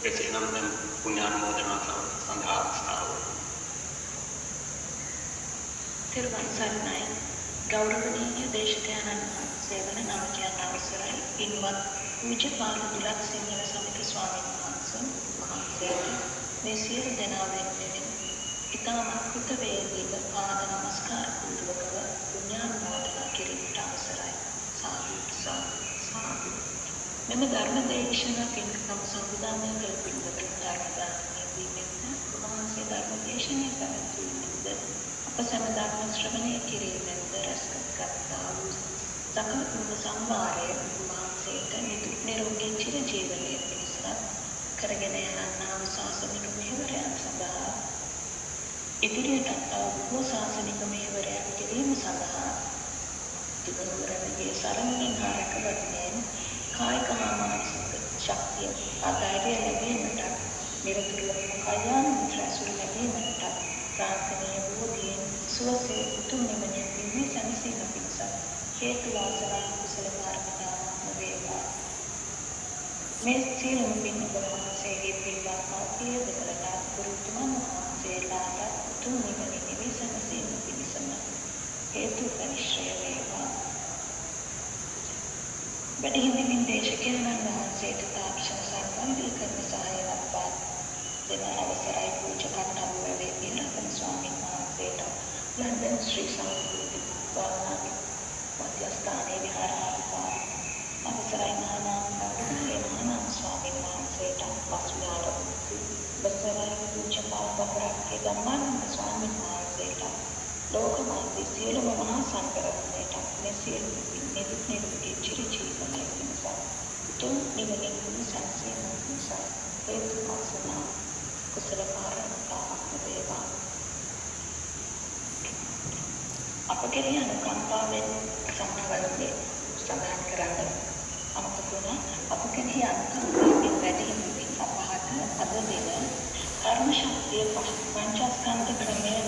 එසේනම් පුණ්‍යානුමෝදනා සඳහා තෙරුවන් සරණයි. ගෞරවනීය දේශකයන්න් වහන්සේ වන නාමකයන් අවසරයි පින්වත් පූජ්‍යපාල දුලක් සිංහල සමිති ස්වාමීන් වහන්සේ මේ සියලු දෙනා වෙනුවෙන් ඉතාමත් කෘතවේදීව පාද නමස්කාර පූර්වකව පුණ්‍යානුමෝදනා කිරීමට අවසරයි. සාදු සාදු. මෙම ධර්ම දේශනා පින්කම් සංවිධානය කළ පින්වතුන් ධර්මදානය දීමෙන් වහන්සේ ධර්ම දේශනය පැවැත්වීමෙන්ද අප සැම ධර්ම ශ්‍රවණය කිරීමෙන්ද රැස්කත්තා වූ සකල පුණ්‍ය සම්භාරය වහන්සේට නිදුක් නිරෝගී චිර ජීවනයේ පිණිස කරගෙන යනා වූ ශාසනික මෙහෙවරයන් සඳහා ඉදිරියට වූ ශාසනික මෙහෙවරයන් කිරීම සඳහා තිබුණුරගේ සරණින් ආරකවත්යෙන් කායික හා මානසික ශක්තිය ආධෛර්ය ලැබීමට නිරතුරුව කල්යාණ මිත්‍රසුරු ලැබීමට ප්‍රාර්ථනීය බෝධීන් සුවසේ උතුම් නිවනින් නිවී සැනසීම පිණිස හේතු වාසනා කුසල මාර්ගදාන වේවා. මේ සියලුම පින් ඔබ වහන්සේගේ පින්වත් මාතිය දෙකලට ගුරුතුමන් වහන්සේලාට උතුම් නිවන නිවීසන සීම පිණිසම හේතු පරිශ්‍රය වේවා. බැදහිඳින් දේශකයන්න් වහන්සේට තාක්ෂණ සම්බන්ධීකරණ සහාය ලබා දෙන අවසරයි පූජ්‍ය කට්ටම්බේ පිරිනමන ස්වාමීන් වහන්සේට ලන්ඩන් ශ්‍රී සම්බුද්ධ වහන්සේ මධ්‍යස්ථානයේ විහාරාධිපති අවසරයි මහානාම ස්වාමීන් වහන්සේට වස්තුආරම්භ බසරයි පූජ්‍ය පාවකරක්ගේ ගම්මානන්ද ස්වාමීන් වහන්සේට ලෝකමාන්ති සියලුම මහා සංඝරත්නයට මෙසේ නිරුක්ති චිර ජීවනයේ නිසා උතුම් නිවනින් සංසීම නිසා හේතු වාසනා කුසල පාරමිතාවක් වේවා. අපගේ අනුකම්පාවෙන් සම්පවන්නේ සඳහන් කරන්න අමතකුණ අපගේ අනුකම්පාවෙන් වැඩි හිමින් අපහට අද දින කර්ම ශක්තිය පංචස්කන්ධ ක්‍රමයෙන්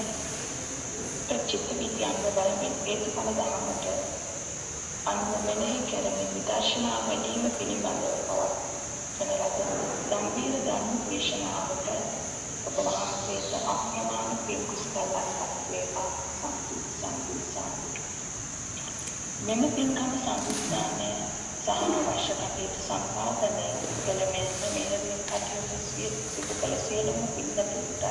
චිත්ත විද්‍යාව බලමින් හේතුඵල ධර්මයට අනුව මෙනෙහි කරමින් විදර්ශනා වැඩිම පිළිබඳව පවත්වන ලද ගම්භීර ධර්ම දේශනාවට ඔබ වහන්සේට අප්‍රමාණ පින් කුසලයක් වේවා. මෙම පින්කම සම්පූර්ණය සහ අවශ්‍ය කටයුතු සම්පාදනය කළ මෙහෙයුම් කටයුතු සිදු කළ සියලුම පින්වතුන්ට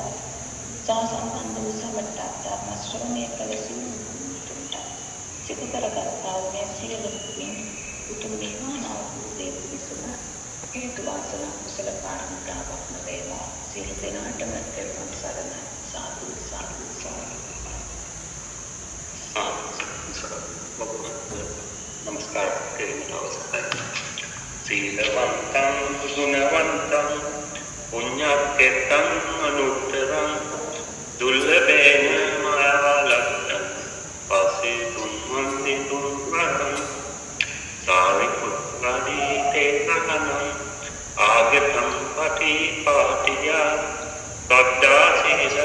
සහ සම්බන්ධ වූ සමට ධර්ම ශ්‍රවණය කළ සියලුන්ට සිදු කරගත්තා වූ මේ සියලුම පින් උතුම් නිවන අවබෝධයේ පිණිසම හේතු වාසනා කුසල පාරමිතාවක් වේවා. සියලු දෙනාටම තෙරුවන් සරණයි. සාදු සාදු සාදු. नमस्कार शीलवंतं गुणवंतं पुण्यकेतं अनुत्तरं दुर्लभेन मायालब्धं पसितुं वन्दितुं वरं सारिपुत्रादि तेननं आगतं पटिपाटिया भक्ताशीलदयावासं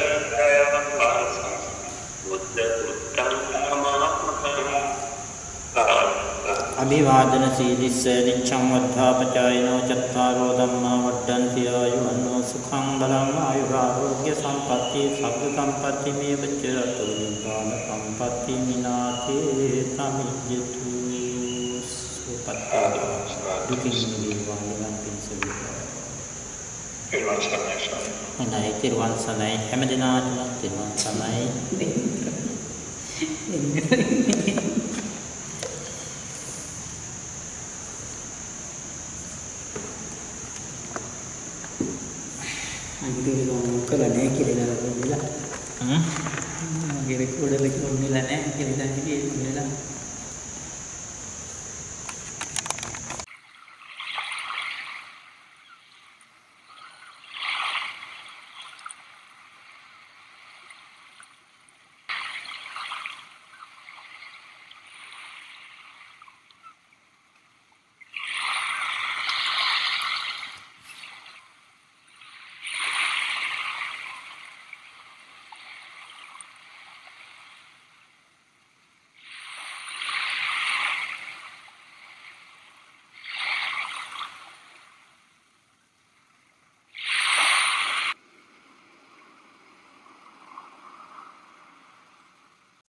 बुद्धपुत्रं नमामहम्. अभिवादन शीलिस्ස නිච්ඡං වද්ධාපචායනෝ චත්තාරෝ ධම්මා වඩ්ඩන්ති ආයුවන්නෝ සුඛං බලං ආයුරාෝග්‍ය සම්පatti සබ්බ සම්පatti මේවච අතුරුං සම්පatti විනාතේ සමිජ්ජතු සුපත්තේ දුකින් නිවන පිණිස හොඳයි තිරුවන් සරණයි හැම දිනාටම තිරුවන් සරණයි. කළා නෑ කියලා නේද? මගේ රෙකෝඩර් එක ඔන්නලා නෑ කියලා දැන් කිව්වේ නේද?